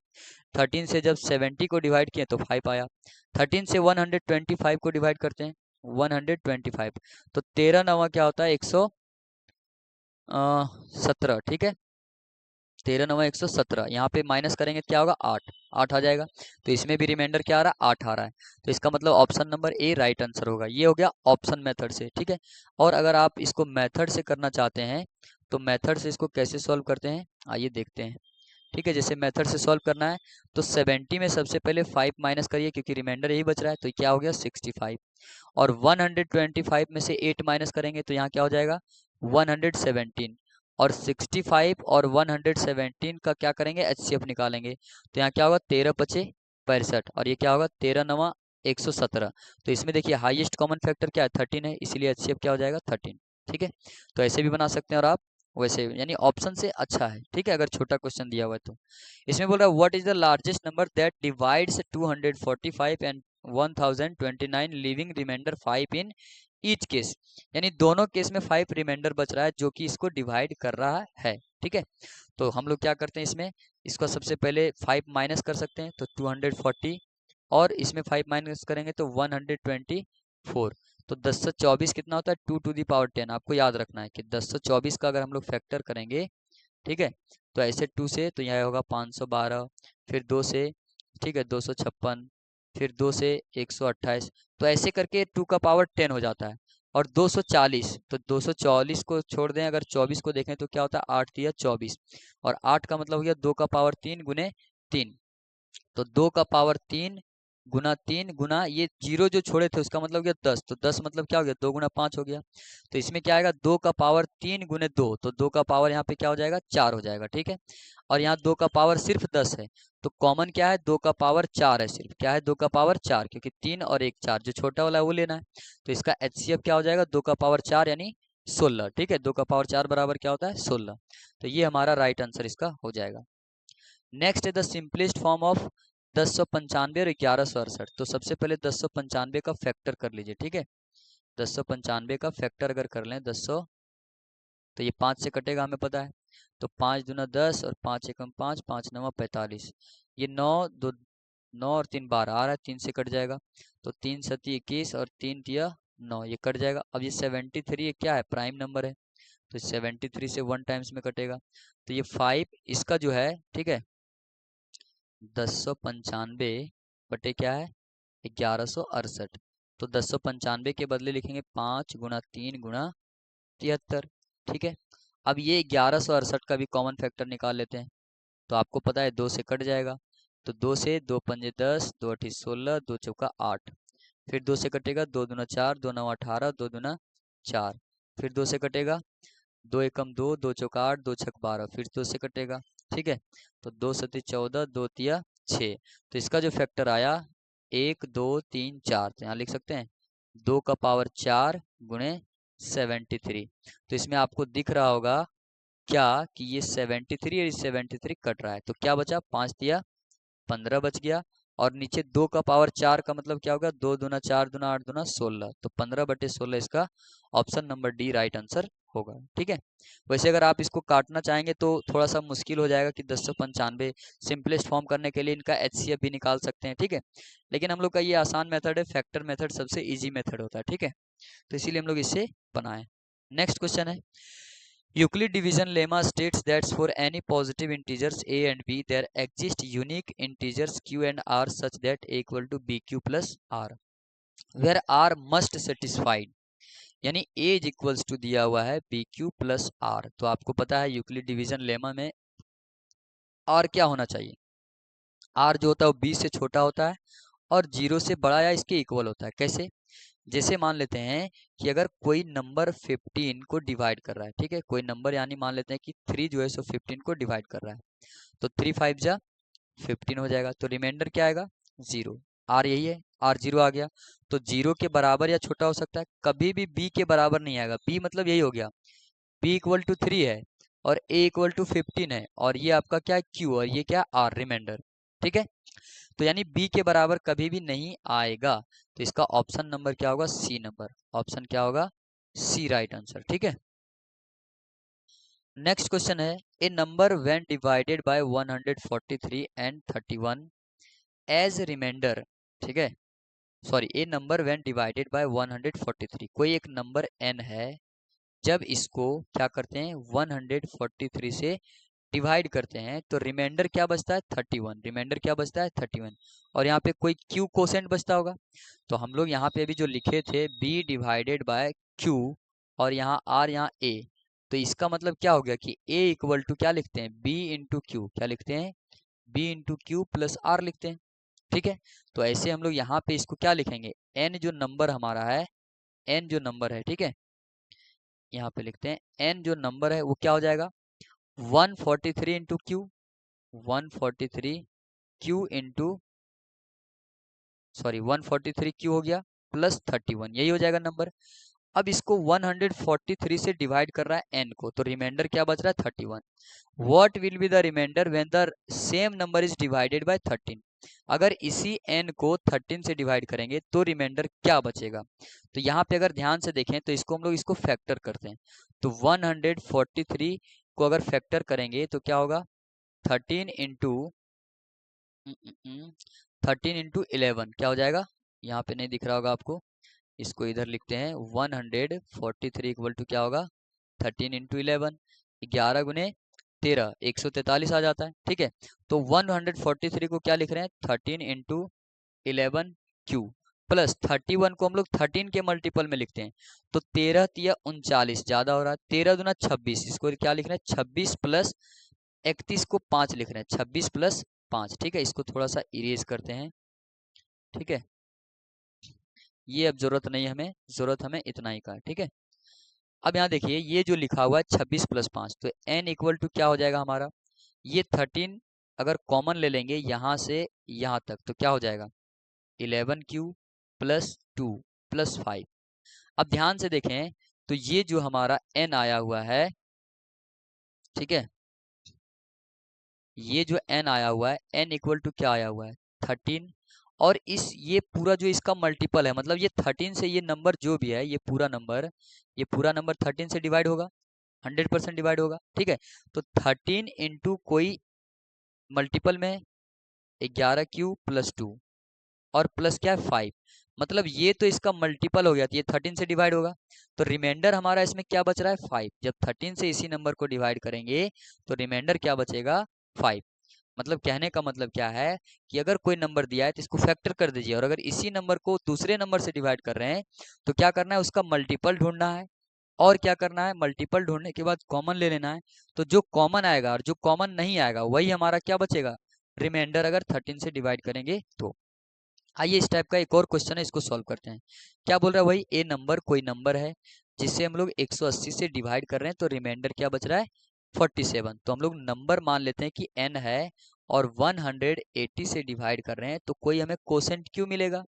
13 से जब 70 को डिवाइड किए तो 5 आया। 13 से 125 को डिवाइड करते हैं, 125, तो 13 नवा क्या होता है, 117। ठीक है, 13 नवा 117, यहाँ पे माइनस करेंगे क्या होगा, 8, 8 आ जाएगा। तो इसमें भी रिमाइंडर क्या आ रहा है, 8 आ रहा है, तो इसका मतलब option number A right answer होगा। ये हो गया ऑप्शन मेथड से। ठीक है, और अगर आप इसको मेथड से करना चाहते हैं तो मेथड से इसको कैसे सॉल्व करते हैं, आइए देखते हैं। ठीक है, जैसे मेथड से सॉल्व करना है तो 70 में सबसे पहले 5 माइनस करिए, क्योंकि रिमाइंडर यही बच रहा है, तो क्या हो गया 65, और 125 में से 8 माइनस करेंगे तो यहाँ क्या हो जाएगा 117, और 65 और 117 का क्या करेंगे, एचसीएफ निकालेंगे, तो यहाँ क्या होगा 13 पचे 65, और ये क्या होगा 13 नवा 117। तो इसमें देखिए हाईएस्ट कॉमन फैक्टर क्या है, 13 है, इसीलिए एचसीएफ क्या हो जाएगा 13। ठीक है, तो ऐसे भी बना सकते हैं, और आप वैसे, यानी ऑप्शन से अच्छा है। ठीक है, अगर छोटा क्वेश्चन दिया हुआ है तो। इसमें बोल रहा है what is the largest number that divides 245 and 1029 leaving remainder 5 in each case, यानी दोनों केस में 5 रिमाइंडर बच रहा है जो कि इसको डिवाइड कर रहा है। ठीक है, तो हम लोग क्या करते हैं, इसमें इसको सबसे पहले 5 माइनस कर सकते हैं, तो 240, और इसमें 5 माइनस करेंगे तो 124, तो 10 से 24 कितना होता है, 2 टू दी पावर 10। आपको याद रखना है कि 10 से 24 का अगर हम लोग फैक्टर करेंगे, ठीक है, तो ऐसे 2 से तो यह होगा 512, फिर 2 से, ठीक है, 256, फिर 2 से 128, तो ऐसे करके 2 का पावर 10 हो जाता है। और 240, तो 244 को छोड़ दें, अगर 24 को देखें तो क्या होता है, 8 दिया 24, और 8 का मतलब हो गया 2 का पावर 3 गुने 3, तो 2 का पावर 3 गुना 3 गुना ये जीरो जो छोड़े थे उसका मतलब हो गया 10, तो 10 मतलब क्या हो गया, 2 गुना 5 हो गया। तो इसमें क्या आएगा, 2 का पावर 3 गुने 2, तो 2 का पावर यहाँ पे क्या हो जाएगा, 4 हो जाएगा, ठीक है। और यहाँ 2 का पावर सिर्फ 10 है, तो कॉमन क्या है, 2 का पावर 4 है, सिर्फ क्या है, 2 का पावर 4, क्योंकि 3 और 1 4, जो छोटा वाला है वो लेना है। तो इसका एचसीएफ क्या हो जाएगा, 2 का पावर 4 यानी 16, ठीक है। 2 का पावर 4 बराबर क्या होता है, 16। तो ये हमारा राइट आंसर इसका हो जाएगा। नेक्स्ट है द सिंपलेस्ट फॉर्म ऑफ 1095 और 1168। तो सबसे पहले 1095 का फैक्टर कर लीजिए, ठीक है। 1095 का फैक्टर अगर कर लें 10, तो ये 5 से कटेगा हमें पता है, तो 5 दूना 10 और 5 एकम 5, 5 नवा 45, ये 9 दो 9 और 3 12 आ रहा है, 3 से कट जाएगा, तो 3 सती 21 और 3 तिया 9, ये कट जाएगा। अब ये 73 ये क्या है, प्राइम नंबर है, तो 73 से 1 टाइम्स में कटेगा, तो ये 5 इसका जो है, ठीक है, 1095 बटे क्या है, 1168, तो 1095 के बदले लिखेंगे 5 गुना 3 गुना 73, ठीक है। अब ये 1168 का भी कॉमन फैक्टर निकाल लेते हैं, तो आपको पता है 2 से कट जाएगा, तो 2 से 2 पंजे 10, 2 अठी 16, 2 चौका 8, फिर 2 से कटेगा, 2 दूना 4, 2 नौ 18, 2 दूना 4, फिर 2 से कटेगा, 2 एकम 2, 2 चौका 8, 2 छक 12, फिर 2 से कटेगा, ठीक है। तो 2 सती 14, 2 तिया 6, तो इसका जो फैक्टर आया 1 2 3 4, तो यहाँ लिख सकते हैं 2 का पावर 4 गुणे 73। तो इसमें आपको दिख रहा होगा क्या कि ये 73 और 73 कट रहा है, तो क्या बचा, 5 दिया 15 बच गया, और नीचे 2 का पावर 4 का मतलब क्या होगा, 2 दूना 4 दूना 8 दूना 16, तो 15 बटे 16 इसका option number D right answer होगा, ठीक है। वैसे अगर आप इसको काटना चाहेंगे तो थोड़ा सा मुश्किल हो जाएगा कि 1095 सिंपलेस्ट फॉर्म करने के लिए इनका एचसीएफ भी निकाल सकते हैं, ठीक है। लेकिन हम लोग का ये आसान मेथड है, फैक्टर मेथड सबसे इजी मेथड होता है, ठीक है, तो इसीलिए हम लोग इससे बनाए। नेक्स्ट क्वेश्चन है, Euclid division lemma states that for any positive integers a and b, there exist unique integers q and r such that a equal to bq plus r, where r must satisfied, यानी a is equals to दिया हुआ है bq plus r। तो आपको पता है Euclid division lemma में r क्या होना चाहिए, r जो होता है वो b से छोटा होता है और 0 से बड़ा या इसके इक्वल होता है। कैसे, जैसे मान लेते हैं कि अगर कोई नंबर 15 को डिवाइड कर रहा है, ठीक है, कोई नंबर यानी मान लेते हैं कि 3 जो है सो 15 को डिवाइड कर रहा है, तो 3 5 जा 15 हो जाएगा, तो रिमाइंडर क्या आएगा, 0। आर यही है, आर 0 आ गया, तो 0 के बराबर या छोटा हो सकता है, कभी भी बी के बराबर नहीं आएगा, बी मतलब यही हो गया, बी इक्वल टू 3 है और ए इक्वल टू 15 है, और ये आपका क्या है, क्यू, और ये क्या, आर रिमाइंडर, ठीक है। तो यानी बी के बराबर कभी भी नहीं आएगा, तो इसका ऑप्शन नंबर क्या होगा, सी नंबर, ऑप्शन क्या होगा, सी राइट आंसर, ठीक है। नेक्स्ट क्वेश्चन है, a number when divided by 143 and 31 as remainder, ठीक है, sorry, a number when divided by 143, कोई एक नंबर n है, जब इसको क्या करते हैं 143 से डिवाइड करते हैं तो रिमाइंडर क्या बचता है, 31, रिमाइंडर क्या बचता है 31, और यहाँ पे कोई q कोसेंट बचता होगा, तो हम लोग यहाँ पे अभी जो लिखे थे b डिवाइडेड बाय q, और यहाँ r यहाँ a, तो इसका मतलब क्या हो गया कि a इक्वल टू क्या लिखते हैं, b इंटू क्यू, क्या लिखते हैं, b into Q plus r लिखते हैं, ठीक है। तो ऐसे हम लोग यहाँ पे इसको क्या लिखेंगे, n जो नंबर हमारा है, n जो नंबर है, ठीक है, यहाँ पे लिखते हैं n जो नंबर है वो क्या हो जाएगा, 143 into Q, 143 Q into, sorry 143 Q हो गया प्लस 31, यही हो जाएगा नंबर। अब इसको 143 से डिवाइड कर रहा है n को, तो रिमाइंडर क्या बच रहा है 31। What will be the remainder when the same number is divided by 13, अगर इसी n को 13 से डिवाइड करेंगे तो रिमाइंडर क्या बचेगा। तो यहाँ पे अगर ध्यान से देखें तो इसको हम लोग इसको फैक्टर करते हैं, तो 143 को अगर फैक्टर करेंगे तो क्या होगा, 13 इंटू 11 क्या हो जाएगा, यहाँ पे नहीं दिख रहा होगा आपको, इसको इधर लिखते हैं 143 इक्वल टू क्या होगा, 13 इंटू 11, 11 गुने 13, 143 आ जाता है, ठीक है। तो 143 को क्या लिख रहे हैं, 13 इंटू 11 क्यू प्लस 31 को हम लोग 13 के मल्टीपल में लिखते हैं, तो 13 तिया 39 ज्यादा हो रहा है, 13 दूना 26, इसको क्या लिख रहे हैं 26 प्लस 31 को 5 लिख रहे हैं, 26 प्लस 5। ठीक है, इसको थोड़ा सा इरेज करते हैं। ठीक है, ये अब जरूरत नहीं है हमें, जरूरत हमें इतना ही का है। ठीक है, अब यहाँ देखिए ये जो लिखा हुआ है 26 प्लस 5, तो n इक्वल टू क्या हो जाएगा हमारा, ये 13 अगर कॉमन ले लेंगे यहाँ से यहाँ तक तो क्या हो जाएगा 11 क्यू प्लस 2 प्लस 5। अब ध्यान से देखें तो ये जो हमारा n आया हुआ है, ठीक है, ये जो n आया हुआ है, n इक्वल टू क्या आया हुआ है 13, और इस ये पूरा जो इसका मल्टीपल है, मतलब ये 13 से ये नंबर जो भी है, ये पूरा नंबर 13 से डिवाइड होगा, 100% डिवाइड होगा। ठीक है, तो 13 इंटू कोई मल्टीपल में 11 क्यू प्लस 2 और प्लस क्या है 5, मतलब ये तो इसका मल्टीपल हो गया, तो ये 13 से डिवाइड होगा, तो रिमाइंडर हमारा इसमें क्या बच रहा है 5। जब 13 से इसी नंबर को डिवाइड करेंगे तो रिमाइंडर क्या बचेगा 5। मतलब कहने का मतलब क्या है कि अगर कोई नंबर दिया है तो इसको फैक्टर कर दीजिए, और अगर इसी नंबर को दूसरे नंबर से डिवाइड कर रहे हैं तो क्या करना है उसका मल्टीपल ढूंढना है, और क्या करना है मल्टीपल ढूंढने के बाद कॉमन ले लेना है। तो जो कॉमन आएगा और जो कॉमन नहीं आएगा वही हमारा क्या बचेगा रिमाइंडर, अगर 13 से डिवाइड करेंगे तो। आइए इस टाइप का एक और क्वेश्चन है, इसको सॉल्व करते हैं। क्या बोल रहा है वही, ए नंबर कोई नंबर है जिससे हम लोग 180 से डिवाइड कर रहे हैं, तो रिमाइंडर क्या बच रहा है 47। तो हम लोग नंबर मान लेते हैं कि n है और 180 से डिवाइड कर रहे हैं, तो कोई हमें कोसेंट क्यों मिलेगा,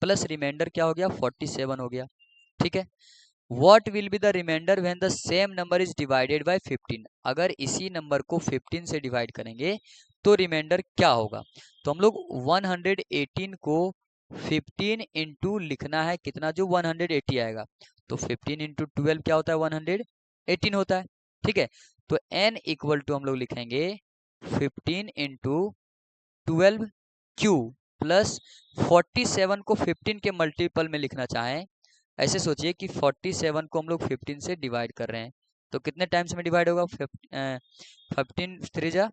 प्लस रिमाइंडर क्या हो गया 47 हो गया। ठीक है, What will be the remainder when the same number is divided by 15? अगर इसी नंबर को 15 से डिवाइड करेंगे तो रिमाइंडर क्या होगा। तो हम लोग 118 को 15 इंटू लिखना है कितना, जो 180 आएगा, तो 15 इंटू 12 क्या होता है 118 होता है। ठीक है, तो n इक्वल टू हम लोग लिखेंगे 15 इंटू 12 क्यू प्लस 47 को 15 के मल्टीपल में लिखना चाहें, ऐसे सोचिए कि 47 को हम लोग 15 से डिवाइड कर रहे हैं, तो कितने टाइम्स में डिवाइड होगा 15 3 जा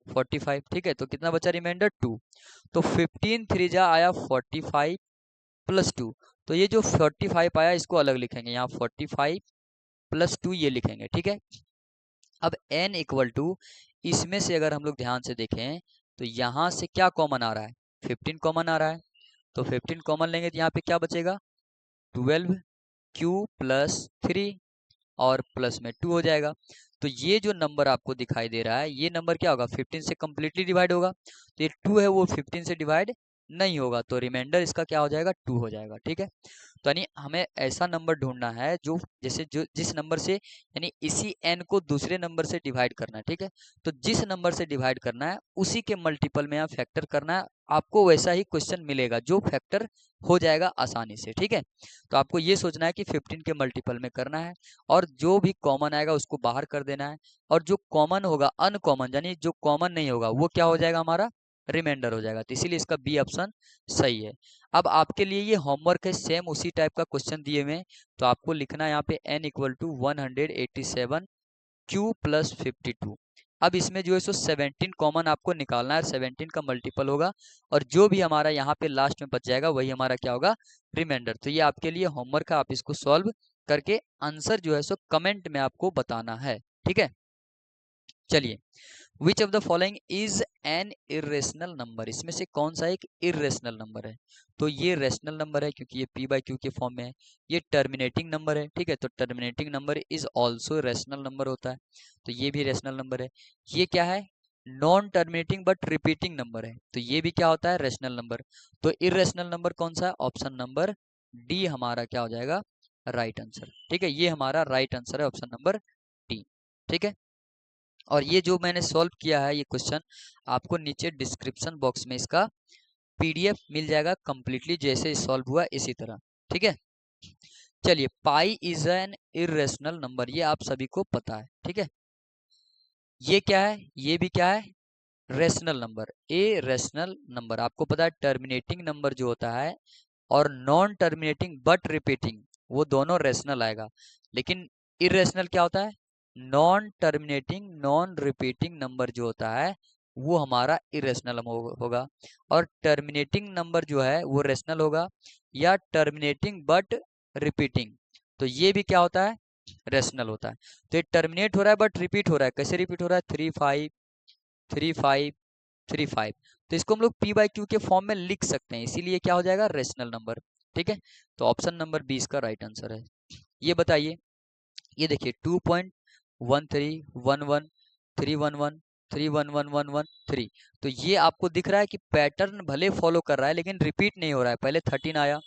45। ठीक है, तो कितना बचा रिमाइंडर 2, तो 15 3 जा आया 45 प्लस 2, तो ये जो 45 आया इसको अलग लिखेंगे, यहाँ 45 प्लस 2 ये लिखेंगे। ठीक है, अब n इक्वल टू इसमें से अगर हम लोग ध्यान से देखें तो यहाँ से क्या कॉमन आ रहा है 15 कॉमन आ रहा है, तो 15 कॉमन लेंगे तो यहाँ पे क्या बचेगा 12 क्यू प्लस 3 और प्लस में 2 हो जाएगा। तो ये जो नंबर आपको दिखाई दे रहा है ये नंबर क्या होगा 15 से कंप्लीटली डिवाइड होगा, तो ये 2 है वो 15 से डिवाइड नहीं होगा, तो रिमाइंडर इसका क्या हो जाएगा 2 हो जाएगा। ठीक है, तो यानी हमें ऐसा नंबर ढूंढना है जो जैसे जो जिस नंबर से यानी इसी n को दूसरे नंबर से डिवाइड करना है। ठीक है, तो जिस नंबर से डिवाइड करना है उसी के मल्टीपल में आप फैक्टर करना है, आपको वैसा ही क्वेश्चन मिलेगा जो फैक्टर हो जाएगा आसानी से। ठीक है, तो आपको ये सोचना है कि 15 के मल्टीपल में करना है, और जो भी कॉमन आएगा उसको बाहर कर देना है, और जो कॉमन होगा अनकॉमन यानी जो कॉमन नहीं होगा वो क्या हो जाएगा हमारा रिमाइंडर हो जाएगा, तो इसीलिए इसका बी ऑप्शन सही है। अब आपके लिए ये होमवर्क है, सेम उसी टाइप का क्वेश्चन दिए हुए हैं, तो आपको लिखना है यहाँ पे n equal to 187 Q plus 52। अब इसमें जो है सो 17 कॉमन आपको निकालना है, 17 का मल्टीपल होगा, और जो भी हमारा यहाँ पे लास्ट में बच जाएगा वही हमारा क्या होगा रिमाइंडर। तो ये आपके लिए होमवर्क है, आप इसको सॉल्व करके आंसर जो है सो कमेंट में आपको बताना है। ठीक है, चलिए, विच of the following is an irrational number, इसमें से कौन सा एक इरेशनल नंबर है। तो ये रेशनल नंबर है क्योंकि ये p बाई क्यू के फॉर्म में है। ये टर्मिनेटिंग नंबर है, ठीक है, तो terminating number is also rational number होता है, तो ये भी रेशनल नंबर है। ये क्या है non terminating but repeating number है, तो ये भी क्या होता है रेशनल नंबर। तो इरेशनल नंबर कौन सा है, ऑप्शन नंबर डी हमारा क्या हो जाएगा राइट आंसर। ठीक है, ये हमारा राइट आंसर है ऑप्शन नंबर डी। ठीक है, और ये जो मैंने सॉल्व किया है ये क्वेश्चन आपको नीचे डिस्क्रिप्शन बॉक्स में इसका पीडीएफ मिल जाएगा कंप्लीटली जैसे सॉल्व हुआ इसी तरह। ठीक है, चलिए, pi is an irrational number, ये आप सभी को पता है। ठीक है, ये क्या है, ये भी क्या है rational number. A rational number आपको पता है टर्मिनेटिंग नंबर जो होता है और नॉन टर्मिनेटिंग बट रिपीटिंग वो दोनों रेशनल आएगा, लेकिन इरेशनल क्या होता है non terminating non repeating number जो होता है वो हमारा इरेशनल होगा। और टर्मिनेटिंग नंबर जो है वो रेशनल होगा, या टर्मिनेटिंग बट रिपीटिंग, तो ये भी क्या होता है, रेशनल होता है। तो ये टर्मिनेट हो रहा है बट रिपीट हो रहा है, कैसे रिपीट हो रहा है, 3 5 3 5 3 5, तो इसको हम लोग p बाई क्यू के फॉर्म में लिख सकते हैं, इसीलिए क्या हो जाएगा, रेशनल नंबर। ठीक है, तो ऑप्शन नंबर 20 का राइट आंसर है। ये बताइए, ये देखिए 2.1311 311 31111 3, तो ये आपको दिख रहा है कि पैटर्न भले फॉलो कर रहा है लेकिन रिपीट नहीं हो रहा है। पहले 13 आया,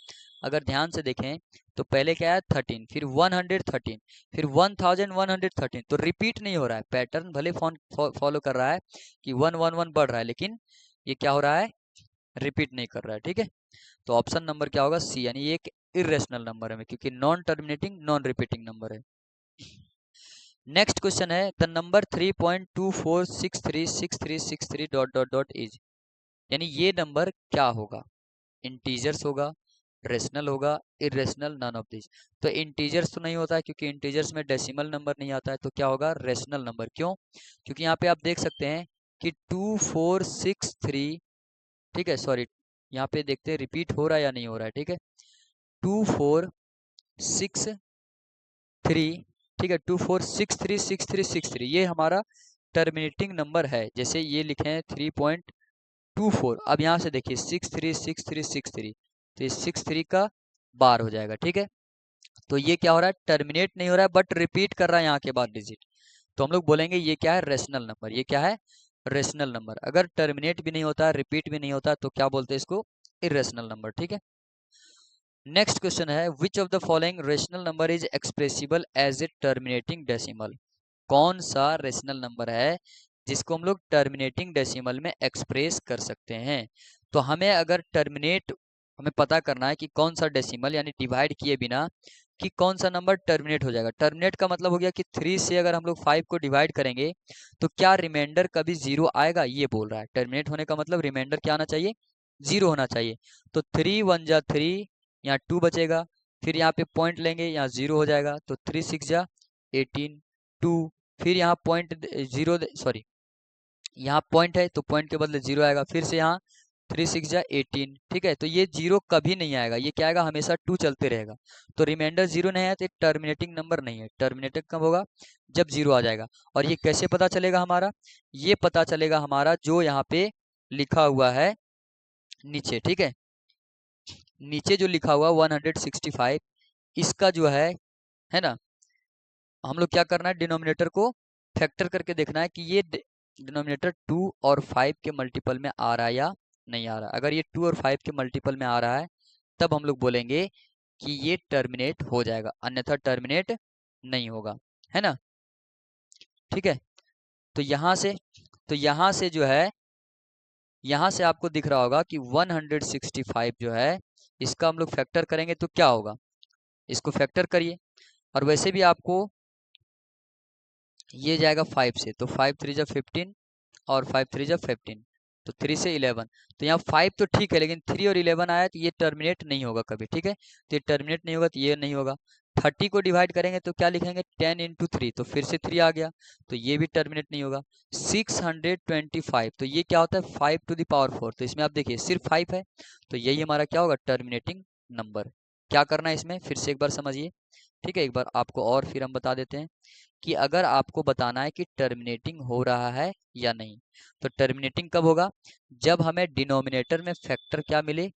अगर ध्यान से देखें तो पहले क्या आया 13, फिर 113, फिर 1113, तो रिपीट नहीं हो रहा है। पैटर्न भले फॉलो कर रहा है कि 111 बढ़ रहा है, लेकिन ये क्या हो रहा है, रिपीट नहीं कर रहा है। ठीक है, तो ऑप्शन नंबर क्या होगा, सी, यानी ये एक इरेशनल नंबर है, क्योंकि non terminating non repeating number है। नेक्स्ट क्वेश्चन है, the number 3.24636363 dot dot dot is, यानी ये नंबर क्या होगा, इंटीजर्स होगा, रेशनल होगा, इरेशनल, नन ऑफ दिस। तो इंटीजर्स तो नहीं होता है, क्योंकि इंटीजर्स में डेसिमल नंबर नहीं आता है, तो क्या होगा, रेशनल नंबर। क्यों, क्योंकि यहाँ पे आप देख सकते हैं कि 2463, ठीक है, सॉरी, यहाँ पे देखते हैं रिपीट हो रहा है या नहीं हो रहा है। ठीक है, 2463, ठीक है, 24636363, ये हमारा टर्मिनेटिंग नंबर है। जैसे ये लिखे हैं 3.24, अब यहाँ से देखिए 636363, तो ये 63 का बार हो जाएगा। ठीक है, तो ये क्या हो रहा है, टर्मिनेट नहीं हो रहा है बट रिपीट कर रहा है यहाँ के बाद डिजिट, तो हम लोग बोलेंगे ये क्या है, रेशनल नंबर। ये क्या है, रेशनल नंबर। अगर टर्मिनेट भी नहीं होता, रिपीट भी नहीं होता, तो क्या बोलते हैं इसको, इरेशनल नंबर। ठीक है, नेक्स्ट क्वेश्चन है, which of the following rational number is expressible as a terminating decimal. कौन सा रेशनल नंबर है जिसको हम लोग टर्मिनेटिंग डेसिमल में एक्सप्रेस कर सकते हैं। तो हमें अगर टर्मिनेट, हमें पता करना है कि कौन सा डेसिमल, यानी डिवाइड किए बिना कि कौन सा नंबर टर्मिनेट हो जाएगा। टर्मिनेट का मतलब हो गया कि 3 से अगर हम लोग 5 को डिवाइड करेंगे तो क्या रिमाइंडर कभी 0 आएगा, ये बोल रहा है। टर्मिनेट होने का मतलब रिमाइंडर क्या आना चाहिए, 0 होना चाहिए। तो 3 1 जा 3, यहाँ 2 बचेगा, फिर यहाँ पे पॉइंट लेंगे, यहाँ 0 हो जाएगा, तो 3 6 जा 18, 2, फिर यहाँ पॉइंट 0, सॉरी, यहाँ पॉइंट है तो पॉइंट के बदले 0 आएगा, फिर से यहाँ 3 6 जा 18। ठीक है, तो ये 0 कभी नहीं आएगा, ये क्या आएगा, हमेशा 2 चलते रहेगा। तो रिमाइंडर 0 नहीं आया तो टर्मिनेटिंग नंबर नहीं है। टर्मिनेटिंग कब होगा, जब 0 आ जाएगा। और ये कैसे पता चलेगा हमारा, ये पता चलेगा हमारा जो यहाँ पे लिखा हुआ है नीचे। ठीक है, नीचे जो लिखा हुआ 165, इसका जो है ना, हम लोग क्या करना है, डिनोमिनेटर को फैक्टर करके देखना है कि ये डिनोमिनेटर 2 और 5 के मल्टीपल में आ रहा है या नहीं आ रहा। अगर ये 2 और 5 के मल्टीपल में आ रहा है तब हम लोग बोलेंगे कि ये टर्मिनेट हो जाएगा, अन्यथा टर्मिनेट नहीं होगा, है ना। ठीक है, तो यहाँ से जो है, यहाँ से आपको दिख रहा होगा कि 165 जो है, इसका हम लोग फैक्टर करेंगे तो क्या होगा, इसको फैक्टर करिए। और वैसे भी आपको ये जाएगा 5 से, तो 5 3 जा 15 और 5 3 जा 15, तो 3 से 11, तो यहाँ 5 तो ठीक है, लेकिन 3 और 11 आया तो ये टर्मिनेट नहीं होगा कभी। ठीक है, तो ये टर्मिनेट नहीं होगा, तो ये नहीं होगा। 30 को डिवाइड करेंगे तो क्या लिखेंगे, 10 इंटू 3, तो फिर से 3 आ गया, तो ये भी टर्मिनेट नहीं होगा। 625, तो ये क्या होता है, 5 टू द पावर 4, तो इसमें आप देखिए सिर्फ 5 है, तो यही हमारा क्या होगा, टर्मिनेटिंग नंबर। क्या करना है इसमें, फिर से एक बार समझिए। ठीक है, एक बार आपको और फिर हम बता देते हैं कि अगर आपको बताना है कि टर्मिनेटिंग हो रहा है या नहीं, तो टर्मिनेटिंग कब होगा, जब हमें डिनोमिनेटर में फैक्टर क्या मिले,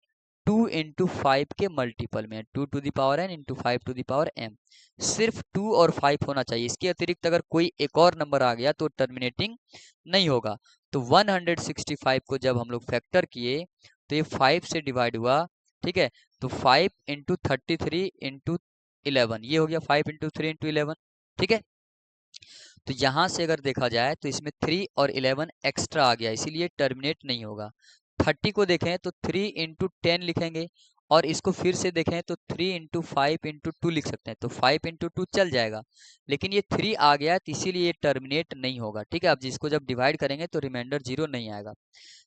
2 इंटू 5 के मल्टीपल में, 2 to the power n into 5 to the power m। सिर्फ 2 और 5 होना चाहिए, इसके अतिरिक्त अगर कोई एक और नंबर आ गया तो टर्मिनेटिंग नहीं होगा। तो 165 को जब हम लोग फैक्टर किए तो ये 5 से डिवाइड हुआ। ठीक है, तो 5 इंटू 33 इंटू 11, ये हो गया 5 इंटू 3 इंटू 11। ठीक है, तो यहाँ से अगर देखा जाए तो इसमें 3 और 11 एक्स्ट्रा आ गया, इसीलिए टर्मिनेट नहीं होगा। 30 को देखें तो 3 इंटू 10 लिखेंगे, और इसको फिर से देखें तो 3 इंटू 5 इंटू 2 लिख सकते हैं, तो 5 इंटू 2 चल जाएगा, लेकिन ये 3 आ गया तो इसीलिए ये टर्मिनेट नहीं होगा। ठीक है, अब जिसको जब डिवाइड करेंगे तो रिमाइंडर 0 नहीं आएगा।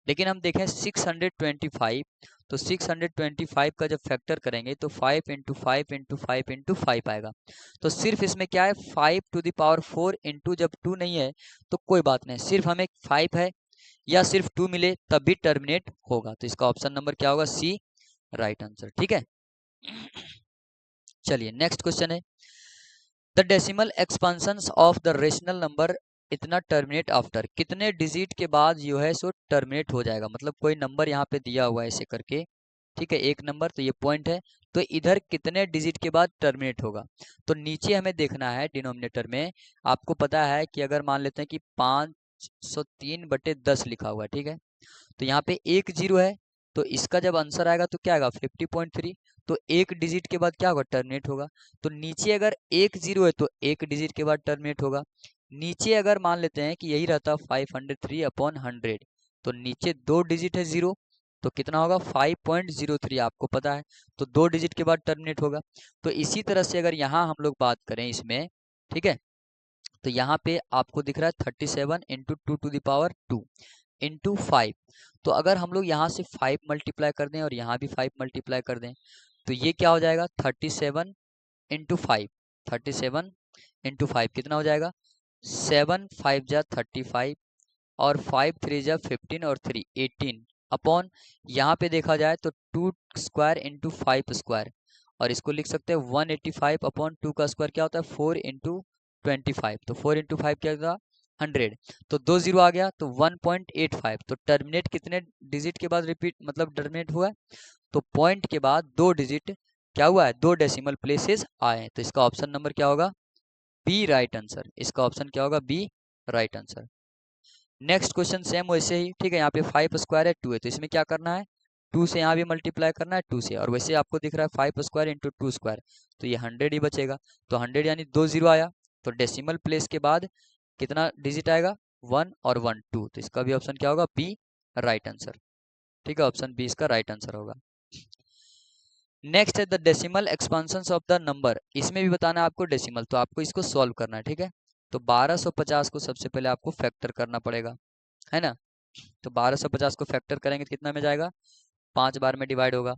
लेकिन हम देखें 625, तो 625 का जब फैक्टर करेंगे तो 5 इंटू 5 इंटू 5 इंटू 5 आएगा। तो सिर्फ इसमें क्या है, 5 टू द पावर 4 इंटू, जब 2 नहीं है तो कोई बात नहीं, सिर्फ हमें 5 है, या सिर्फ 2 मिले तब भी टर्मिनेट होगा। तो इसका ऑप्शन नंबर क्या होगा? सी राइट आंसर। ठीक है, चलिए नेक्स्ट क्वेश्चन है, the decimal expansion of the rational number इतना टर्मिनेट आफ्टर, कितने डिजिट के बाद जो है सो टर्मिनेट हो जाएगा। मतलब कोई नंबर यहाँ पे दिया हुआ है ऐसे करके, ठीक है, एक नंबर, तो ये पॉइंट है, तो इधर कितने डिजिट के बाद टर्मिनेट होगा। तो नीचे हमें देखना है डिनोमिनेटर में, आपको पता है कि अगर मान लेते हैं कि 503/10 लिखा हुआ है, ठीक है, तो यहाँ पे एक जीरो है, तो इसका जब आंसर आएगा तो क्या आएगा? 50.3। तो एक डिजिट के बाद क्या होगा? टर्मिनेट होगा। तो नीचे अगर एक जीरो है तो एक डिजिट के बाद टर्मिनेट होगा। नीचे अगर मान लेते हैं कि यही रहता 503/100, तो नीचे दो डिजिट है जीरो, तो कितना होगा? 5.03, आपको पता है, तो दो डिजिट के बाद टर्मिनेट होगा। तो इसी तरह से अगर यहाँ हम लोग बात करें इसमें, ठीक है, तो यहाँ पे आपको दिख रहा है 37 इंटू 2 इंटू 5। तो अगर हम लोग यहाँ से 5 मल्टीप्लाई कर दें और यहाँ भी 5 मल्टीप्लाई कर दें, तो ये क्या हो जाएगा? 37 इंटू 5, 37 इंटू 5 कितना हो जाएगा? 7 5 जा 35 और 5 3 जा 15 और 3 18 अपॉन, यहाँ पे देखा जाए तो 2 स्क्वायर इंटू 5 स्क्वायर, और इसको लिख सकते हैं 185 अपॉन 2 का स्क्वायर क्या होता है? 4 इंटू 25, तो 4 इंटू 5 क्या होगा? 100। तो दो जीरो आ गया तो 1.85। तो टर्मिनेट कितने डिजिट के बाद रिपीट मतलब टर्मिनेट हुआ है? तो पॉइंट के बाद दो डिजिट क्या हुआ है? दो डेसिमल प्लेसेस आए हैं। तो इसका ऑप्शन नंबर क्या होगा? B right answer. इसका ऑप्शन क्या होगा? B right answer. Next question same वैसे ही, ठीक है, यहाँ पे 5 स्क्वायर है 2 है, तो इसमें क्या करना है? 2 से यहाँ भी मल्टीप्लाई करना है 2 से, और वैसे आपको दिख रहा है 5 स्क्वायर इंटू 2 स्क्वायर, तो ये 100 ही बचेगा। तो 100 यानी दो जीरो आया, तो डेसिमल प्लेस के बाद कितना डिजिट आएगा? 1 और 1 2, तो इसका भी ऑप्शन क्या होगा? B right answer. ठीक है, ऑप्शन बी इसका राइट आंसर होगा। नेक्स्ट है the decimal expansion of the number, इसमें भी बताना है आपको डेसिमल, तो आपको इसको सॉल्व करना है। ठीक है, तो 1250 को सबसे पहले आपको फैक्टर करना पड़ेगा, है ना। तो 1250 को फैक्टर करेंगे तो कितना में जाएगा? 5 बार में डिवाइड होगा,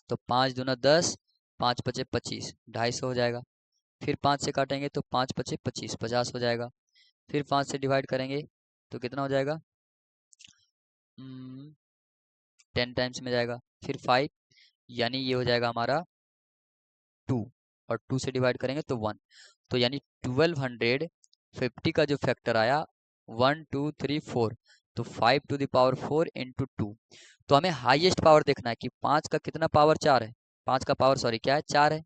तो 5 दूना 10, 5 पचे 25, 250 हो जाएगा। फिर 5 से काटेंगे तो 5 पचे 25, 50 हो जाएगा। फिर 5 से डिवाइड करेंगे तो कितना हो जाएगा? 10 टाइम्स में जाएगा। फिर 5, यानी ये हो जाएगा हमारा 2, और 2 से डिवाइड करेंगे तो 1, तो यानी 1250 का जो फैक्टर आया 1 2 3 4, तो 5 टू द पावर 4 इंटू 2। तो हमें हाईएस्ट पावर देखना है कि 5 का कितना पावर 4 है, 5 का पावर सॉरी क्या है? 4 है।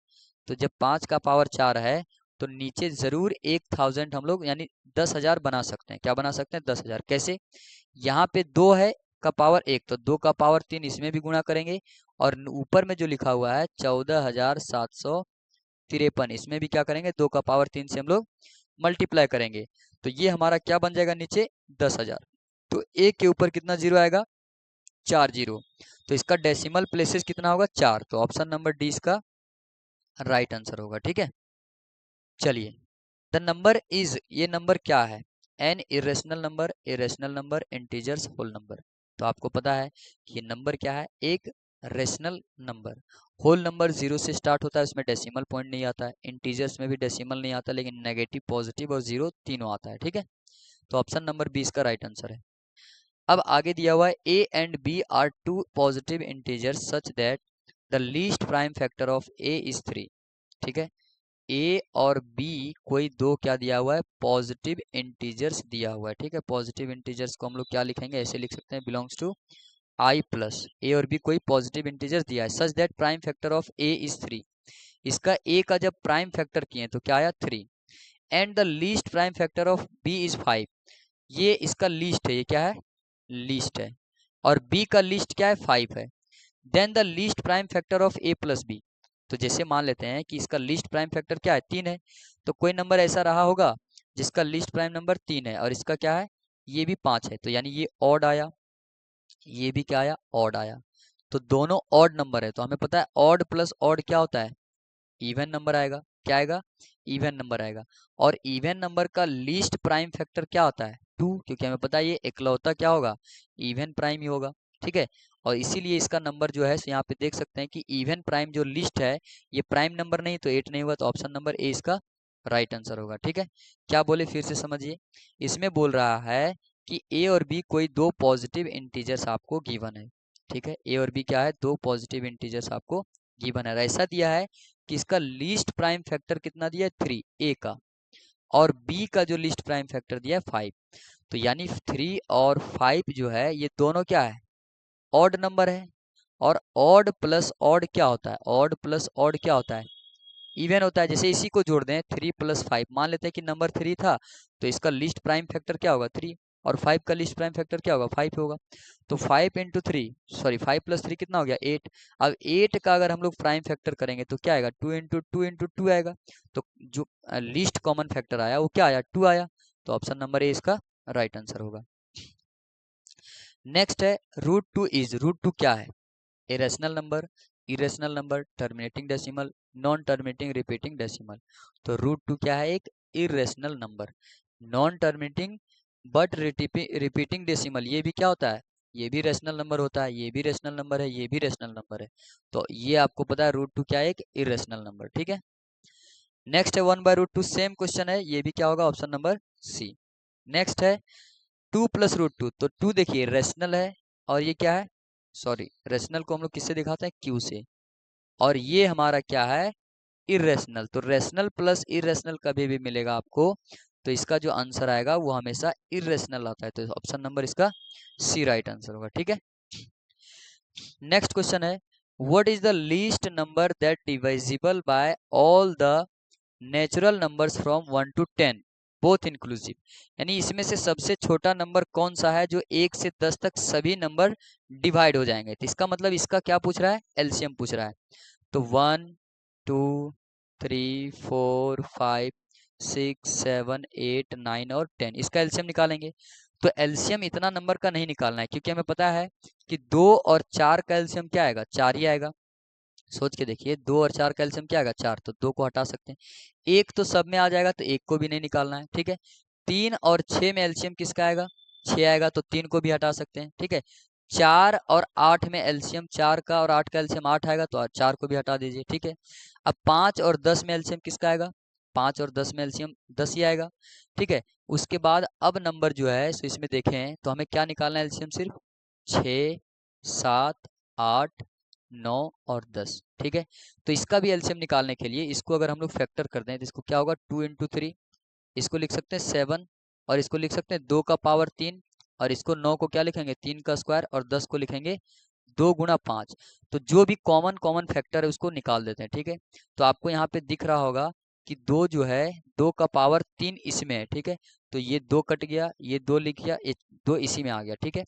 तो जब 5 का पावर 4 है तो नीचे जरूर 1000 हम लोग यानी 10,000 बना सकते हैं। क्या बना सकते हैं? 10,000। कैसे? यहाँ पे 2 है का पावर 1, तो 2 का पावर 3 इसमें भी गुणा करेंगे, और ऊपर में जो लिखा हुआ है 14,753, इसमें भी क्या करेंगे? 2 का पावर 3 से हम लोग मल्टीप्लाई करेंगे, तो ये हमारा क्या बन जाएगा? नीचे 10,000। तो एक के ऊपर कितना जीरो आएगा? 4 जीरो। तो इसका डेसिमल प्लेसेस कितना होगा? 4। तो ऑप्शन नंबर डी इसका राइट आंसर होगा। ठीक है, चलिए द नंबर इज, ये नंबर क्या है? An irrational number, irrational number, integers, whole number. तो आपको पता है कि ये नंबर क्या है? एक rational number. Whole number zero से स्टार्ट होता है, उसमें डेसिमल पॉइंट नहीं आता है। इंटीजर्स में भी डेसिमल नहीं आता, लेकिन नेगेटिव, पॉजिटिव और जीरो तीनों आता है। ठीक है, तो ऑप्शन नंबर बी इसका राइट आंसर है। अब आगे दिया हुआ है A and B are two positive integers such that the least prime factor of A is 3। ठीक है, ए और बी कोई दो क्या दिया हुआ है? पॉजिटिव इंटीजर्स दिया हुआ है। ठीक है, पॉजिटिव इंटीजर्स को हम लोग क्या लिखेंगे? ऐसे लिख सकते हैं, बिलोंग्स टू आई प्लस। ए और बी कोई पॉजिटिव इंटीजर्स दिया है, such that prime factor of A is 3। इसका ए का जब प्राइम फैक्टर किए तो क्या आया? 3। And the least prime factor of B is 5। ये इसका लीस्ट है, ये क्या है? लीस्ट है। और बी का लीस्ट क्या है? 5 है। Then the least prime factor of A plus B. तो जैसे मान लेते हैं कि इसका लीस्ट प्राइम फैक्टर क्या है? 3 है, तो कोई नंबर ऐसा रहा होगा जिसका लीस्ट प्राइम नंबर 3 है, और इसका क्या है? ये भी 5 है, तो यानी ये ऑड आया, ये भी क्या आया? ऑड आया। तो दोनों ऑड नंबर है, तो हमें पता है ऑड प्लस ऑड क्या होता है? इवन नंबर आएगा। क्या आएगा? इवन नंबर आएगा। और इवन नंबर का लीस्ट प्राइम फैक्टर क्या होता है? 2, क्योंकि हमें पता है ये इकलौता क्या होगा? इवन प्राइम ही होगा। ठीक है, और इसीलिए इसका नंबर जो है यहाँ पे देख सकते हैं कि इवन प्राइम जो लिस्ट है ये प्राइम नंबर नहीं, तो 8 नहीं हुआ, तो ऑप्शन नंबर ए इसका राइट आंसर होगा। ठीक है, क्या बोले फिर से समझिए। इसमें बोल रहा है कि ए और बी कोई दो पॉजिटिव इंटीजर्स आपको गिवन है। ठीक है, ए और बी क्या है, दो पॉजिटिव इंटीजर्स आपको गिवन है। ऐसा दिया है कि इसका लीस्ट प्राइम फैक्टर कितना दिया है, 3 ए का, और बी का जो लीस्ट प्राइम फैक्टर दिया है 5। तो यानी 3 और 5 जो है ये दोनों क्या है, ऑड नंबर है। और ऑड प्लस ऑड क्या होता है, ऑड प्लस ऑड क्या होता है, इवन होता है। जैसे इसी को जोड़ दें 3 + 5, मान लेते हैं कि नंबर 3 था, तो इसका लीस्ट प्राइम फैक्टर क्या होगा 3, और 5 का लीस्ट प्राइम फैक्टर क्या होगा 5 होगा। तो 5 × 3 सॉरी 5 + 3 कितना हो गया 8। अब 8 का अगर हम लोग प्राइम फैक्टर करेंगे तो क्या आएगा, 2 × 2 × 2 आएगा। तो जो लीस्ट कॉमन फैक्टर आया वो क्या आया, 2 आया। तो ऑप्शन नंबर ए इसका राइट आंसर होगा। नेक्स्ट है √2 इज, √2 क्या है, a rational number, irrational number, terminating decimal, non terminating repeating decimal. तो √2 क्या है, एक irrational number, non terminating but repeating decimal, ये भी क्या होता है, ये भी रेशनल नंबर होता है, ये भी रेशनल नंबर है, ये भी रेशनल नंबर है। तो ये आपको पता है √2 क्या है, एक इरेशनल नंबर। ठीक है, नेक्स्ट है 1/√2, सेम क्वेश्चन है, ये भी क्या होगा, ऑप्शन नंबर सी। नेक्स्ट है 2 + √2, तो 2 देखिए रेशनल है, और ये क्या है, सॉरी रेशनल को हम लोग किससे दिखाते हैं, क्यू से, और ये हमारा क्या है, इरेशनल। तो रेशनल प्लस इरेशनल कभी भी मिलेगा आपको, तो इसका जो आंसर आएगा वो हमेशा इरेशनल आता है। तो ऑप्शन नंबर इसका सी राइट आंसर होगा। ठीक है, नेक्स्ट क्वेश्चन है what is the least number that divisible by all the natural numbers from 1 to 10 both inclusive. यानी इसमें से सबसे छोटा नंबर कौन सा है जो 1 से 10 तक सभी नंबर डिवाइड हो जाएंगे। तो इसका मतलब इसका क्या पूछ रहा है, एलसीएम पूछ रहा है। तो 1 2 3 4 5 6 7 8 9 और 10, इसका एलसीएम निकालेंगे। तो एलसीएम इतना नंबर का नहीं निकालना है, क्योंकि हमें पता है कि 2 और 4 का एलसीएम क्या आएगा, 4 ही आएगा। सोच के देखिए 2 और 4 का एलसीएम क्या आएगा, 4, तो 2 को हटा सकते हैं। एक तो सब में आ जाएगा, तो एक को भी नहीं निकालना है। ठीक है, 3 और 6 में एलसीएम किसका आएगा, 6 आएगा, तो 3 को भी हटा सकते हैं। ठीक है, 4 और 8 में एलसीएम 4 का और 8 का एलसीएम 8 आएगा, तो 4 को भी हटा दीजिए। ठीक है, अब 5 और 10 में एलसीएम किसका आएगा, 5 और 10 में एलसीएम 10 ही आएगा। ठीक है, उसके बाद अब नंबर जो है सो इसमें देखें तो हमें क्या निकालना है, एलसीएम सिर्फ 6 7 8 9 और 10। ठीक है, तो इसका भी एलसीएम निकालने के लिए इसको अगर हम लोग फैक्टर कर दें तो इसको क्या होगा, 2 × 3, इसको लिख सकते हैं 7, और इसको लिख सकते हैं 2 का पावर 3, और इसको 9 को क्या लिखेंगे 3 का स्क्वायर, और 10 को लिखेंगे 2 × 5। तो जो भी कॉमन कॉमन फैक्टर है उसको निकाल देते हैं। ठीक है, तो आपको यहाँ पे दिख रहा होगा कि 2 जो है 2 का पावर 3 इसमें है। ठीक है, तो ये 2 कट गया, ये 2 लिख गया, ये 2 इसी में आ गया। ठीक है,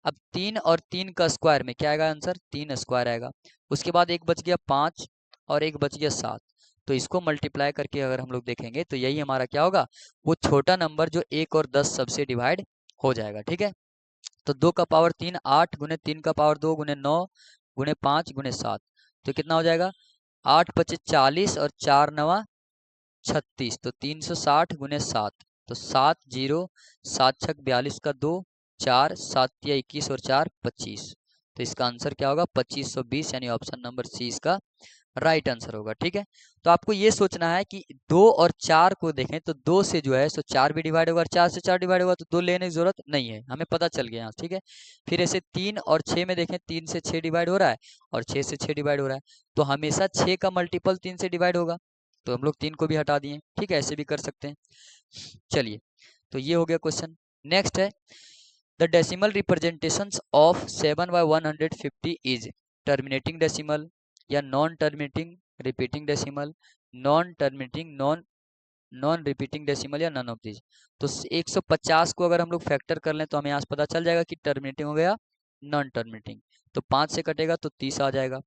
अब 3 और 3 का स्क्वायर में क्या आएगा आंसर, 3 स्क्वायर आएगा। उसके बाद एक बच गया 5 और एक बच गया 7, तो इसको मल्टीप्लाई करके अगर हम लोग देखेंगे तो यही हमारा क्या होगा, वो छोटा नंबर जो 1 और 10 सबसे डिवाइड हो जाएगा। ठीक है, तो 2 का पावर 3 8 गुने 3 का पावर 2 गुने 9 गुने 5 गुने 7, तो कितना हो जाएगा, 8 × 5 = 40 और 4 × 9 = 36, तो 360 गुने 7, तो 7 0 7 × 6 = 42 का 2 4 7 × 21 और 4 25, तो इसका आंसर क्या होगा 2520, यानी ऑप्शन नंबर सी इसका राइट आंसर होगा। ठीक है, तो आपको ये सोचना है कि 2 और 4 को देखें तो 2 से जो है सो 4 भी डिवाइड होगा, और 4 से 4 डिवाइड होगा, तो 2 लेने की जरूरत नहीं है, हमें पता चल गया यहाँ। ठीक है, फिर ऐसे 3 और 6 में देखें, 3 से 6 डिवाइड हो रहा है और 6 से 6 डिवाइड हो रहा है, तो हमेशा 6 का मल्टीपल 3 से डिवाइड होगा, तो हम लोग 3 को भी हटा दिए। ठीक है, ऐसे भी कर सकते हैं। चलिए, तो ये हो गया क्वेश्चन। नेक्स्ट है the decimal representations of 7/150 is terminating decimal या non terminating repeating decimal, non terminating non repeating decimal, या नन ऑफ दिस। तो 150 को अगर हम लोग फैक्टर कर लें तो हमें यहाँ से पता चल जाएगा कि टर्मिनेटिंग हो गया, नॉन टर्मिनेटिंग। तो 5 से कटेगा तो 30 आ जाएगा,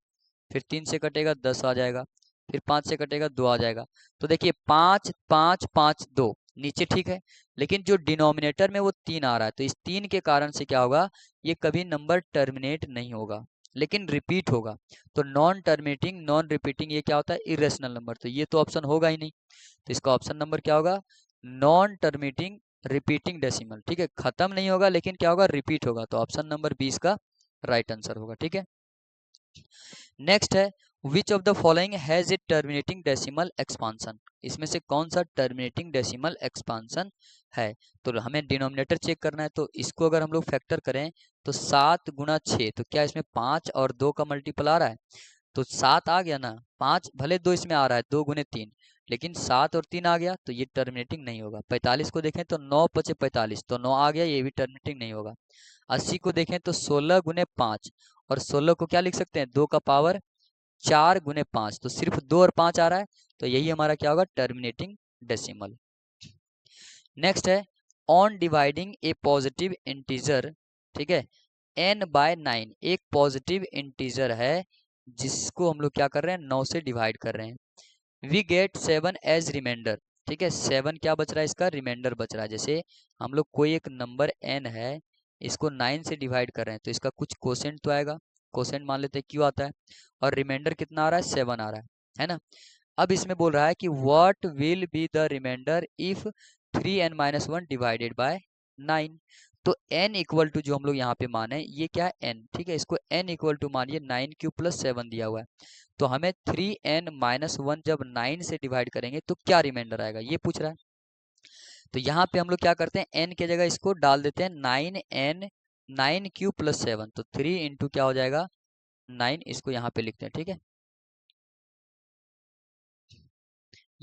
फिर 3 से कटेगा 10 आ जाएगा, फिर 5 से कटेगा 2 आ जाएगा। तो देखिए 5 5 5 2 नीचे ठीक है, लेकिन जो डिनोमिनेटर में वो 3 आ रहा है, तो इस 3 के कारण से क्या होगा, ये कभी नंबर टर्मिनेट नहीं होगा लेकिन रिपीट होगा। तो नॉन टर्मिनेटिंग नॉन रिपीटिंग ये क्या होता है, इरेशनल नंबर, तो ये तो ऑप्शन होगा ही नहीं। तो इसका ऑप्शन नंबर क्या होगा, नॉन टर्मिनेटिंग रिपीटिंग डेसिमल। ठीक है, खत्म नहीं होगा लेकिन क्या होगा, रिपीट होगा, तो ऑप्शन नंबर 20 का राइट आंसर होगा। ठीक है, नेक्स्ट है which of the following has a terminating decimal expansion, इसमें से कौन सा टर्मिनेटिंग डेसिमल एक्सपांसन है। तो हमें डिनोमिनेटर चेक करना है, तो इसको अगर हम लोग फैक्टर करें तो 7 गुना 6, तो क्या इसमें 5 और 2 का मल्टीपल आ रहा है, तो 7 आ गया ना। 5 भले 2 इसमें आ रहा है, 2 गुने 3, लेकिन 7 और 3 आ गया, तो ये टर्मिनेटिंग नहीं होगा। 45 को देखें तो 9 पचे 45, तो 9 आ गया, ये भी टर्मिनेटिंग नहीं होगा। 80 को देखें तो 16 गुने 5, और 16 को क्या लिख सकते हैं, 2 का पावर 4 गुने 5, तो सिर्फ 2 और 5 आ रहा है, तो यही हमारा क्या होगा, टर्मिनेटिंग डेसिमल। नेक्स्ट है on dividing A positive integer, ठीक है, n बाय 9, एक पॉजिटिव इंटीजर है जिसको हम लोग क्या कर रहे हैं, 9 से डिवाइड कर रहे हैं। वी गेट 7 एज रिमाइंडर, ठीक है, 7 क्या बच रहा है, इसका रिमाइंडर बच रहा है। जैसे हम लोग कोई एक नंबर n है, इसको 9 से डिवाइड कर रहे हैं, तो इसका कुछ कोसेंट तो आएगा, कोसेंट मान लेते हैं क्यों आता है, और रिमाइंडर कितना आ रहा है, 7 आ रहा है ना। अब इसमें बोल रहा है कि what will be the remainder if 3n-1 divided by 9। तो n इक्वल टू जो हम लोग यहाँ पे माने, ये क्या है n, ठीक है, इसको n इक्वल टू मानिए 9³ + 7 दिया हुआ है, तो हमें 3n-1 जब 9 से डिवाइड करेंगे तो क्या रिमाइंडर आएगा, ये पूछ रहा है। तो यहाँ पे हम लोग क्या करते हैं, n की जगह इसको डाल देते हैं 9n 9³ + 7, तो 3 इंटू क्या हो जाएगा 9, इसको यहाँ पे लिखते हैं, ठीक है।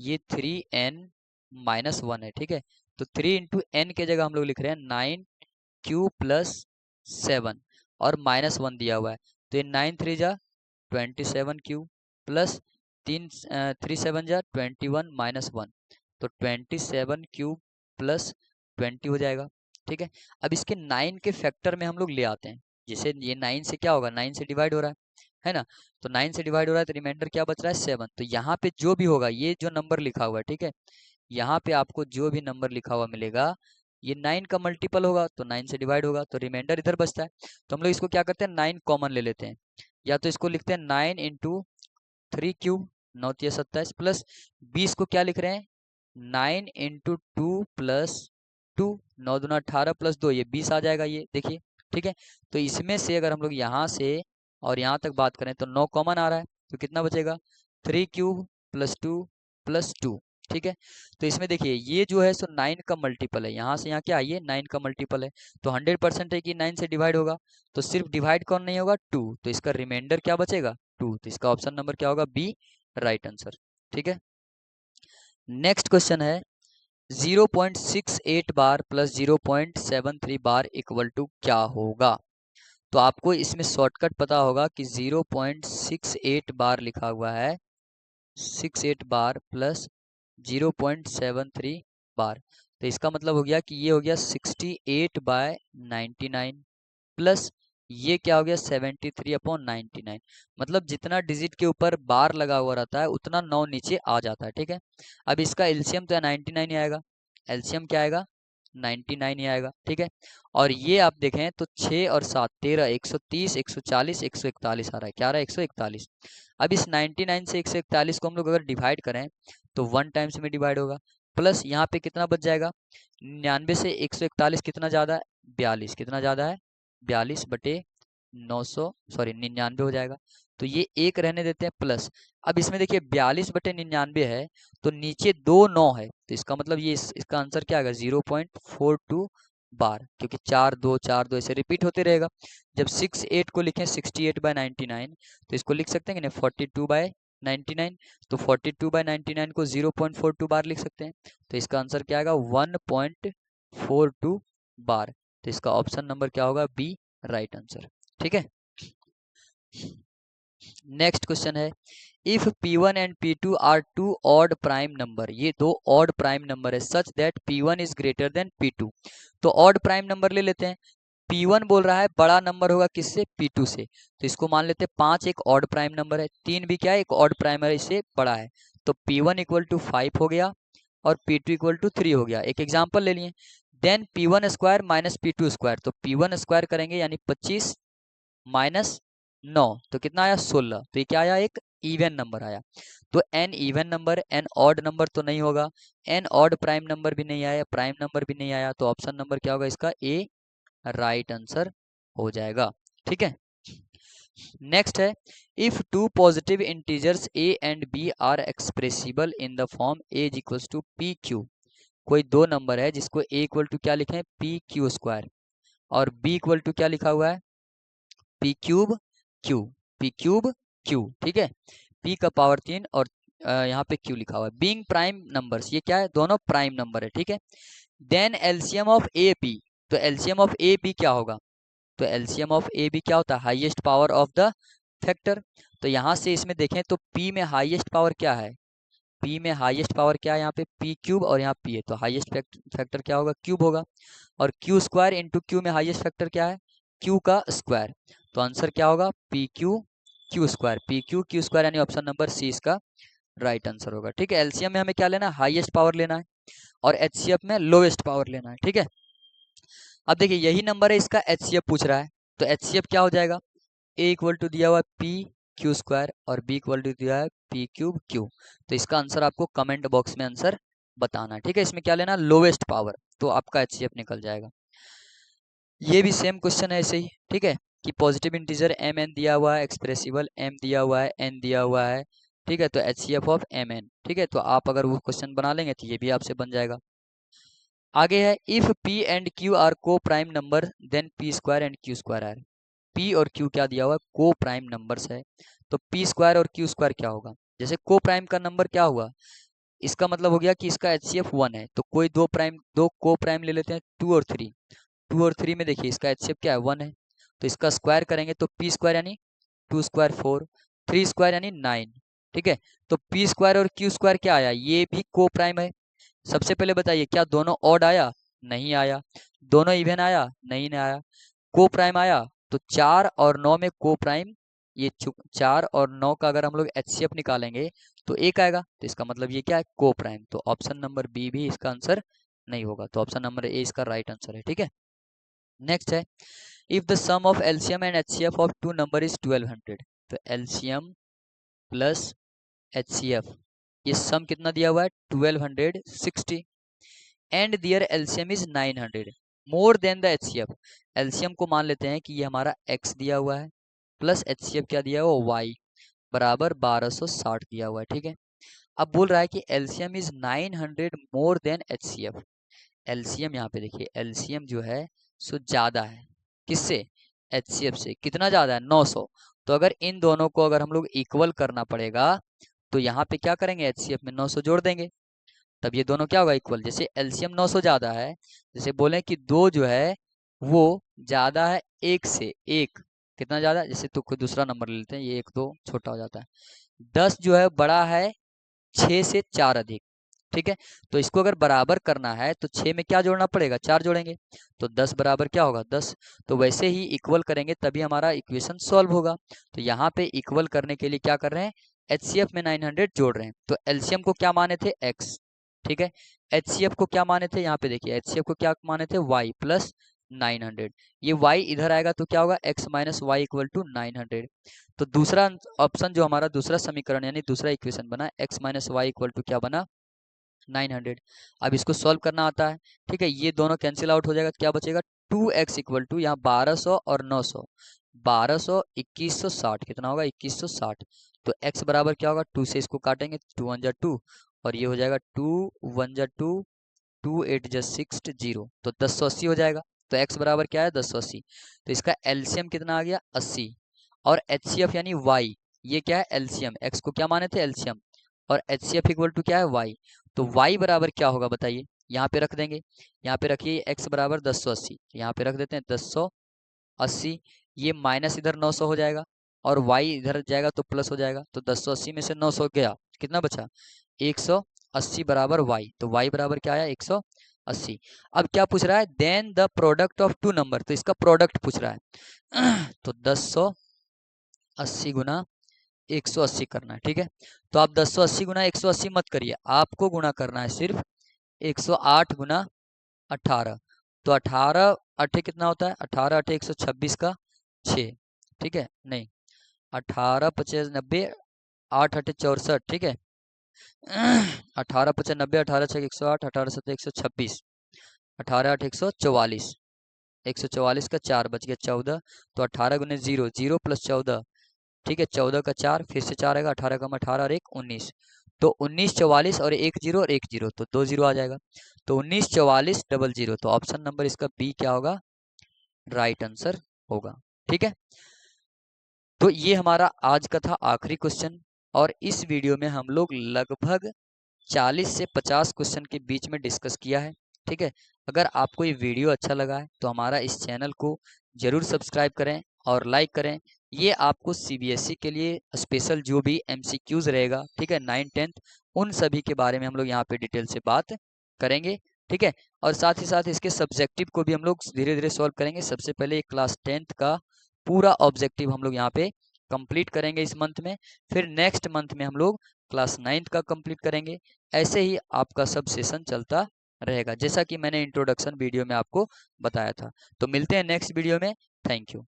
ये 3n-1 है, ठीक है, तो 3 इंटू एन के जगह हम लोग लिख रहे हैं 9³ + 7 और -1 दिया हुआ है, तो ये 9 3 जा 27³ प्लस 3 7 जा 21 -1, तो 27³ + 20 हो जाएगा, ठीक है। अब इसके 9 के फैक्टर में हम लोग ले आते हैं, जैसे ये 9 से क्या होगा, 9 से डिवाइड हो रहा है ना, तो 9 से डिवाइड हो रहा है, तो रिमाइंडर क्या बच रहा है 7। तो यहाँ पे जो भी होगा, ये जो नंबर लिखा हुआ है, ठीक है, यहाँ पे आपको जो भी नंबर लिखा हुआ मिलेगा, ये 9 का मल्टीपल होगा, तो 9 से डिवाइड होगा, तो रिमाइंडर इधर बचता है। तो हम लोग इसको क्या करते हैं, 9 कॉमन ले लेते हैं, या तो इसको लिखते हैं 9 इंटू 3³ 9 × 27 प्लस 20 को क्या लिख रहे हैं 9 इंटू 2 + 2, 9 दूना 18 + 2, ये 20 आ जाएगा, ये देखिए, ठीक है। तो इसमें से अगर हम लोग यहाँ से और यहाँ तक बात करें तो 9 कॉमन आ रहा है, तो कितना बचेगा 3³ + 2 + 2, ठीक है। तो इसमें देखिए ये जो है सो 9 का मल्टीपल है, यहाँ से यहाँ क्या है, ये 9 का मल्टीपल है, तो 100% है कि 9 से डिवाइड होगा, तो सिर्फ डिवाइड कौन नहीं होगा 2, तो इसका रिमाइंडर क्या बचेगा 2, तो इसका ऑप्शन नंबर क्या होगा बी, राइट आंसर, ठीक है। नेक्स्ट क्वेश्चन है 0.68 बार प्लस 0.73 बार इक्वल टू क्या होगा। तो आपको इसमें शॉर्टकट पता होगा कि 0.68 बार लिखा हुआ है, 68 बार प्लस 0.73 बार, तो इसका मतलब हो गया कि ये हो गया 68/99 प्लस ये क्या हो गया 73/99, मतलब जितना डिजिट के ऊपर बार लगा हुआ रहता है उतना 9 नीचे आ जाता है, ठीक है। अब इसका एलसीएम तो 99 ही आएगा, एलसीएम क्या आएगा 99 ही आएगा, ठीक है। और ये आप देखें तो 6 और 7 13, 130 140 141 आ रहा है, क्या आ रहा है 141। अब इस 99 से 141 को हम लोग अगर डिवाइड करें तो 1 टाइम्स में डिवाइड होगा, प्लस यहाँ पे कितना बच जाएगा 99 से 141 कितना ज़्यादा है 42, कितना ज़्यादा है 42/900, सॉरी 99 हो जाएगा, तो ये एक रहने देते हैं प्लस। अब इसमें देखिए 42/99 है, तो नीचे 2 9 है, तो इसका मतलब ये इसका आंसर क्या आएगा 0.42 बार, क्योंकि 4 2 4 2 ऐसे रिपीट होते रहेगा। जब 68 को लिखें 68/99, तो इसको लिख सकते हैं कि नहीं 42/99, तो 42/99 को 0.42 बार लिख सकते हैं, तो इसका आंसर क्या आएगा 1.42 बार, तो इसका ऑप्शन नंबर क्या होगा बी, राइट आंसर, ठीक है। नेक्स्ट क्वेश्चन है if P1 and P2 are two odd prime number, ये दो ऑड प्राइम नंबर है such that P1 is greater than P2, तो ऑड प्राइम नंबर ले लेते हैं। P1 बोल रहा है बड़ा नंबर होगा किससे P2 से, तो इसको मान लेते हैं 5 एक ऑड प्राइम नंबर है, 3 भी क्या है एक ऑड प्राइम है, इससे बड़ा है, तो P1 = 5 हो गया और P2 = 3 हो गया। एक एग्जाम्पल ले लिए, then P1 square minus P2 square, तो P1 स्क्वायर करेंगे यानी 25 माइनस 9, तो कितना आया 16, तो ये क्या आया एक इवन नंबर आया। तो n even number, n odd number तो नहीं होगा, n ऑड प्राइम नंबर भी नहीं आया, प्राइम नंबर भी नहीं आया, तो ऑप्शन नंबर क्या होगा इसका ए, राइट आंसर हो जाएगा, ठीक है। नेक्स्ट है, if two positive integers a and b are expressible in the form a is equals to P Q. कोई दो नंबर है जिसको a इक्वल टू क्या लिखे हैं, पी क्यू स्क्वायर, और b इक्वल टू क्या लिखा हुआ है, P cube Q, P cube Q, ठीक है, p का पावर 3 और यहाँ पे q लिखा हुआ है। बीइंग प्राइम नंबर्स, ये क्या है, दोनों प्राइम नंबर है, ठीक है। Then LCM of A B, तो एलसीएम ऑफ ए बी क्या होगा, तो एलसीएम ऑफ ए बी क्या होता है, highest power of the factor. तो यहाँ से इसमें देखें तो p में हाईएस्ट पावर क्या है, p में हाईएस्ट पावर क्या है, यहाँ पे p क्यूब और यहाँ p है, तो हाईएस्ट फैक्टर क्या होगा, क्यूब होगा। और q स्क्वायर इंटू क्यू में हाईएस्ट फैक्टर क्या है, q का स्क्वायर, तो आंसर क्या होगा, P Q Q square, P Q Q square, यानी ऑप्शन नंबर सी इसका राइट आंसर होगा, ठीक है। एलसीएम में हमें क्या लेना है, हाईएस्ट पावर लेना है, और एचसीएफ में लोवेस्ट पावर लेना है, ठीक है। अब देखिए यही नंबर है, इसका एचसीएफ पूछ रहा है, तो एचसीएफ क्या हो जाएगा, ए इक्वल टू दिया हुआ है पी क्यू स्क्वायर और बी इक्वल टू दिया है पी क्यूब क्यू। तो इसका आंसर आपको कमेंट बॉक्स में आंसर बताना है, ठीक है। इसमें क्या लेना, लोवेस्ट पावर, तो आपका एचसीएफ निकल जाएगा। ये भी सेम क्वेश्चन है ऐसे ही, ठीक है, कि पॉजिटिव इंटीजर एम एन दिया हुआ है, एक्सप्रेसिबल एम दिया हुआ है, एन दिया हुआ है, ठीक है, तो एचसीएफ ऑफ एम एन, ठीक है। तो आप अगर वो क्वेश्चन बना लेंगे तो ये भी आपसे बन जाएगा। आगे है, if P and Q are coprime number then P square and Q square are. P और क्यू क्या दिया हुआ है, को प्राइम नंबर्स है, तो पी स्क्वायर और क्यू स्क्वायर क्या होगा, जैसे को प्राइम का नंबर क्या हुआ, इसका मतलब हो गया कि इसका एचसीएफ 1 है, तो कोई दो को प्राइम ले लेते हैं, 2 और 3। 2 और 3 में देखिए इसका एचसीएफ क्या है, 1 है, तो इसका स्क्वायर करेंगे तो पी स्क्वायर यानी 2 स्क्वायर 4, 3 स्क्वायर यानी 9, ठीक है। तो पी स्क्वायर और क्यू स्क्वायर क्या आया, ये भी को प्राइम है। सबसे पहले बताइए क्या दोनों ऑड आया, नहीं आया। दोनों इवन आया, नहीं नहीं आया। को प्राइम आया, तो 4 और 9 में को प्राइम, ये 4 और 9 का अगर हम लोग एचसीएफ निकालेंगे तो एक आएगा, तो इसका मतलब ये क्या है, को प्राइम, तो ऑप्शन नंबर बी भी इसका आंसर नहीं होगा, तो ऑप्शन नंबर ए इसका राइट आंसर है, ठीक है। नेक्स्ट है, if the sum of LCM and HCF of two number is 1200, तो एलसीएम प्लस एचसीएफ, ये सम कितना दिया हुआ है, 1260, and their LCM is 900 more than the HCF. LCM को मान लेते हैं कि ये हमारा x दिया हुआ है, प्लस एचसीएफ क्या दिया हुआ, y बराबर 1260 दिया हुआ है, ठीक है। अब बोल रहा है कि LCM is 900 more then HCF. LCM यहाँ पे देखिए, एलसीएम जो है सो ज्यादा है, किससे, एचसीएफ से, कितना ज्यादा है, 900। तो अगर इन दोनों को अगर हम लोग इक्वल करना पड़ेगा तो यहाँ पे क्या करेंगे, एचसीएफ में 900 जोड़ देंगे, तब ये दोनों क्या होगा, इक्वल। जैसे एलसीएम 900 ज्यादा है, जैसे बोले कि दो जो है वो ज्यादा है एक से, एक कितना ज्यादा है? जैसे तो कोई दूसरा नंबर ले लेते हैं, ये एक दो छोटा हो जाता है, 10 जो है बड़ा है 6 से 4 अधिक, ठीक है। तो इसको अगर बराबर करना है तो 6 में क्या जोड़ना पड़ेगा, 4 जोड़ेंगे, तो 10 बराबर क्या होगा, 10। तो वैसे ही इक्वल करेंगे तभी हमारा इक्वेशन सॉल्व होगा। तो यहाँ पे इक्वल करने के लिए क्या कर रहे हैं, एचसीएफ में 900 जोड़ रहे हैं, तो एलसीएम को क्या माने थे, x, ठीक है। एचसीएफ को क्या माने थे, यहाँ पे देखिए एचसीएफ को क्या माने थे, y प्लस 900, ये y इधर आएगा तो क्या होगा, x minus Y equal to 900। तो दूसरा ऑप्शन जो हमारा दूसरा समीकरण यानी दूसरा इक्वेशन बना, x minus Y equal to क्या बना, 900। अब इसको सॉल्व करना आता है, ठीक है, ये दोनों कैंसिल आउट हो जाएगा तो क्या बचेगा, 2x इक्वल टू यहाँ 1200 और 900, 1200 2160, कितना होगा 2160। तो x बराबर क्या होगा, 2 से इसको काटेंगे, 2 1 जा 2, और ये हो जाएगा 2 1 जा 2, 2 8 जा 60, तो 1080 हो जाएगा। तो x बराबर क्या है, 1080। तो इसका एलसीएम कितना आ गया, 80, और एचसीएफ यानी y, ये क्या है एलसीएम, x को क्या माने थे, एलसीएम, और एचसीएफ इक्वल टू क्या है, y। तो y बराबर क्या होगा बताइए, यहाँ पे रख देंगे, यहाँ पे रखिए x बराबर 1080, यहाँ पे रख देते हैं 1080, ये माइनस इधर 900 हो जाएगा, और y इधर जाएगा तो प्लस हो जाएगा, तो 1080 में से 900 गया, कितना बचा, 180 बराबर y, तो y बराबर क्या आया, 180। अब क्या पूछ रहा है, then the product of two number, तो इसका प्रोडक्ट पूछ रहा है तो 1080 गुना 180 करना है, ठीक है। तो आप 1080 गुना 180 मत करिए, आपको गुणा करना है सिर्फ 108 गुना 18, तो 18 अठे कितना होता है, 18 अठे 126 का 6, ठीक है, नहीं 18 पचास 90, 8 अठे 64, ठीक है 18 पचास 90, 18 छः 108, 18 सत्तर 126, 18 8 144, 144 का 4 बच गया 14, तो 18 गुने 0, 0 प्लस 14, ठीक है 14 का 4, फिर से 4 आएगा, 18 का 18 और 1 19, तो 1944 और 1 0 और 1 0, तो 2 0 आ जाएगा, तो 1944 डबल 0, तो ऑप्शन नंबर इसका बी क्या होगा, राइट आंसर होगा। ठीक है, तो ये हमारा आज का था आखिरी क्वेश्चन, और इस वीडियो में हम लोग लगभग 40 से 50 क्वेश्चन के बीच में डिस्कस किया है। ठीक है, अगर आपको ये वीडियो अच्छा लगा है तो हमारा इस चैनल को जरूर सब्सक्राइब करें और लाइक करें। ये आपको सीबीएसई के लिए स्पेशल जो भी एमसीक्यूज रहेगा, ठीक है 9th 10th, उन सभी के बारे में हम लोग यहाँ पे डिटेल से बात करेंगे। ठीक है, और साथ ही साथ इसके सब्जेक्टिव को भी हम लोग धीरे धीरे सॉल्व करेंगे। सबसे पहले क्लास 10th का पूरा ऑब्जेक्टिव हम लोग यहाँ पे कंप्लीट करेंगे इस मंथ में, फिर नेक्स्ट मंथ में हम लोग क्लास 9th का कंप्लीट करेंगे। ऐसे ही आपका सब सेशन चलता रहेगा, जैसा कि मैंने इंट्रोडक्शन वीडियो में आपको बताया था। तो मिलते हैं नेक्स्ट वीडियो में। Thank you.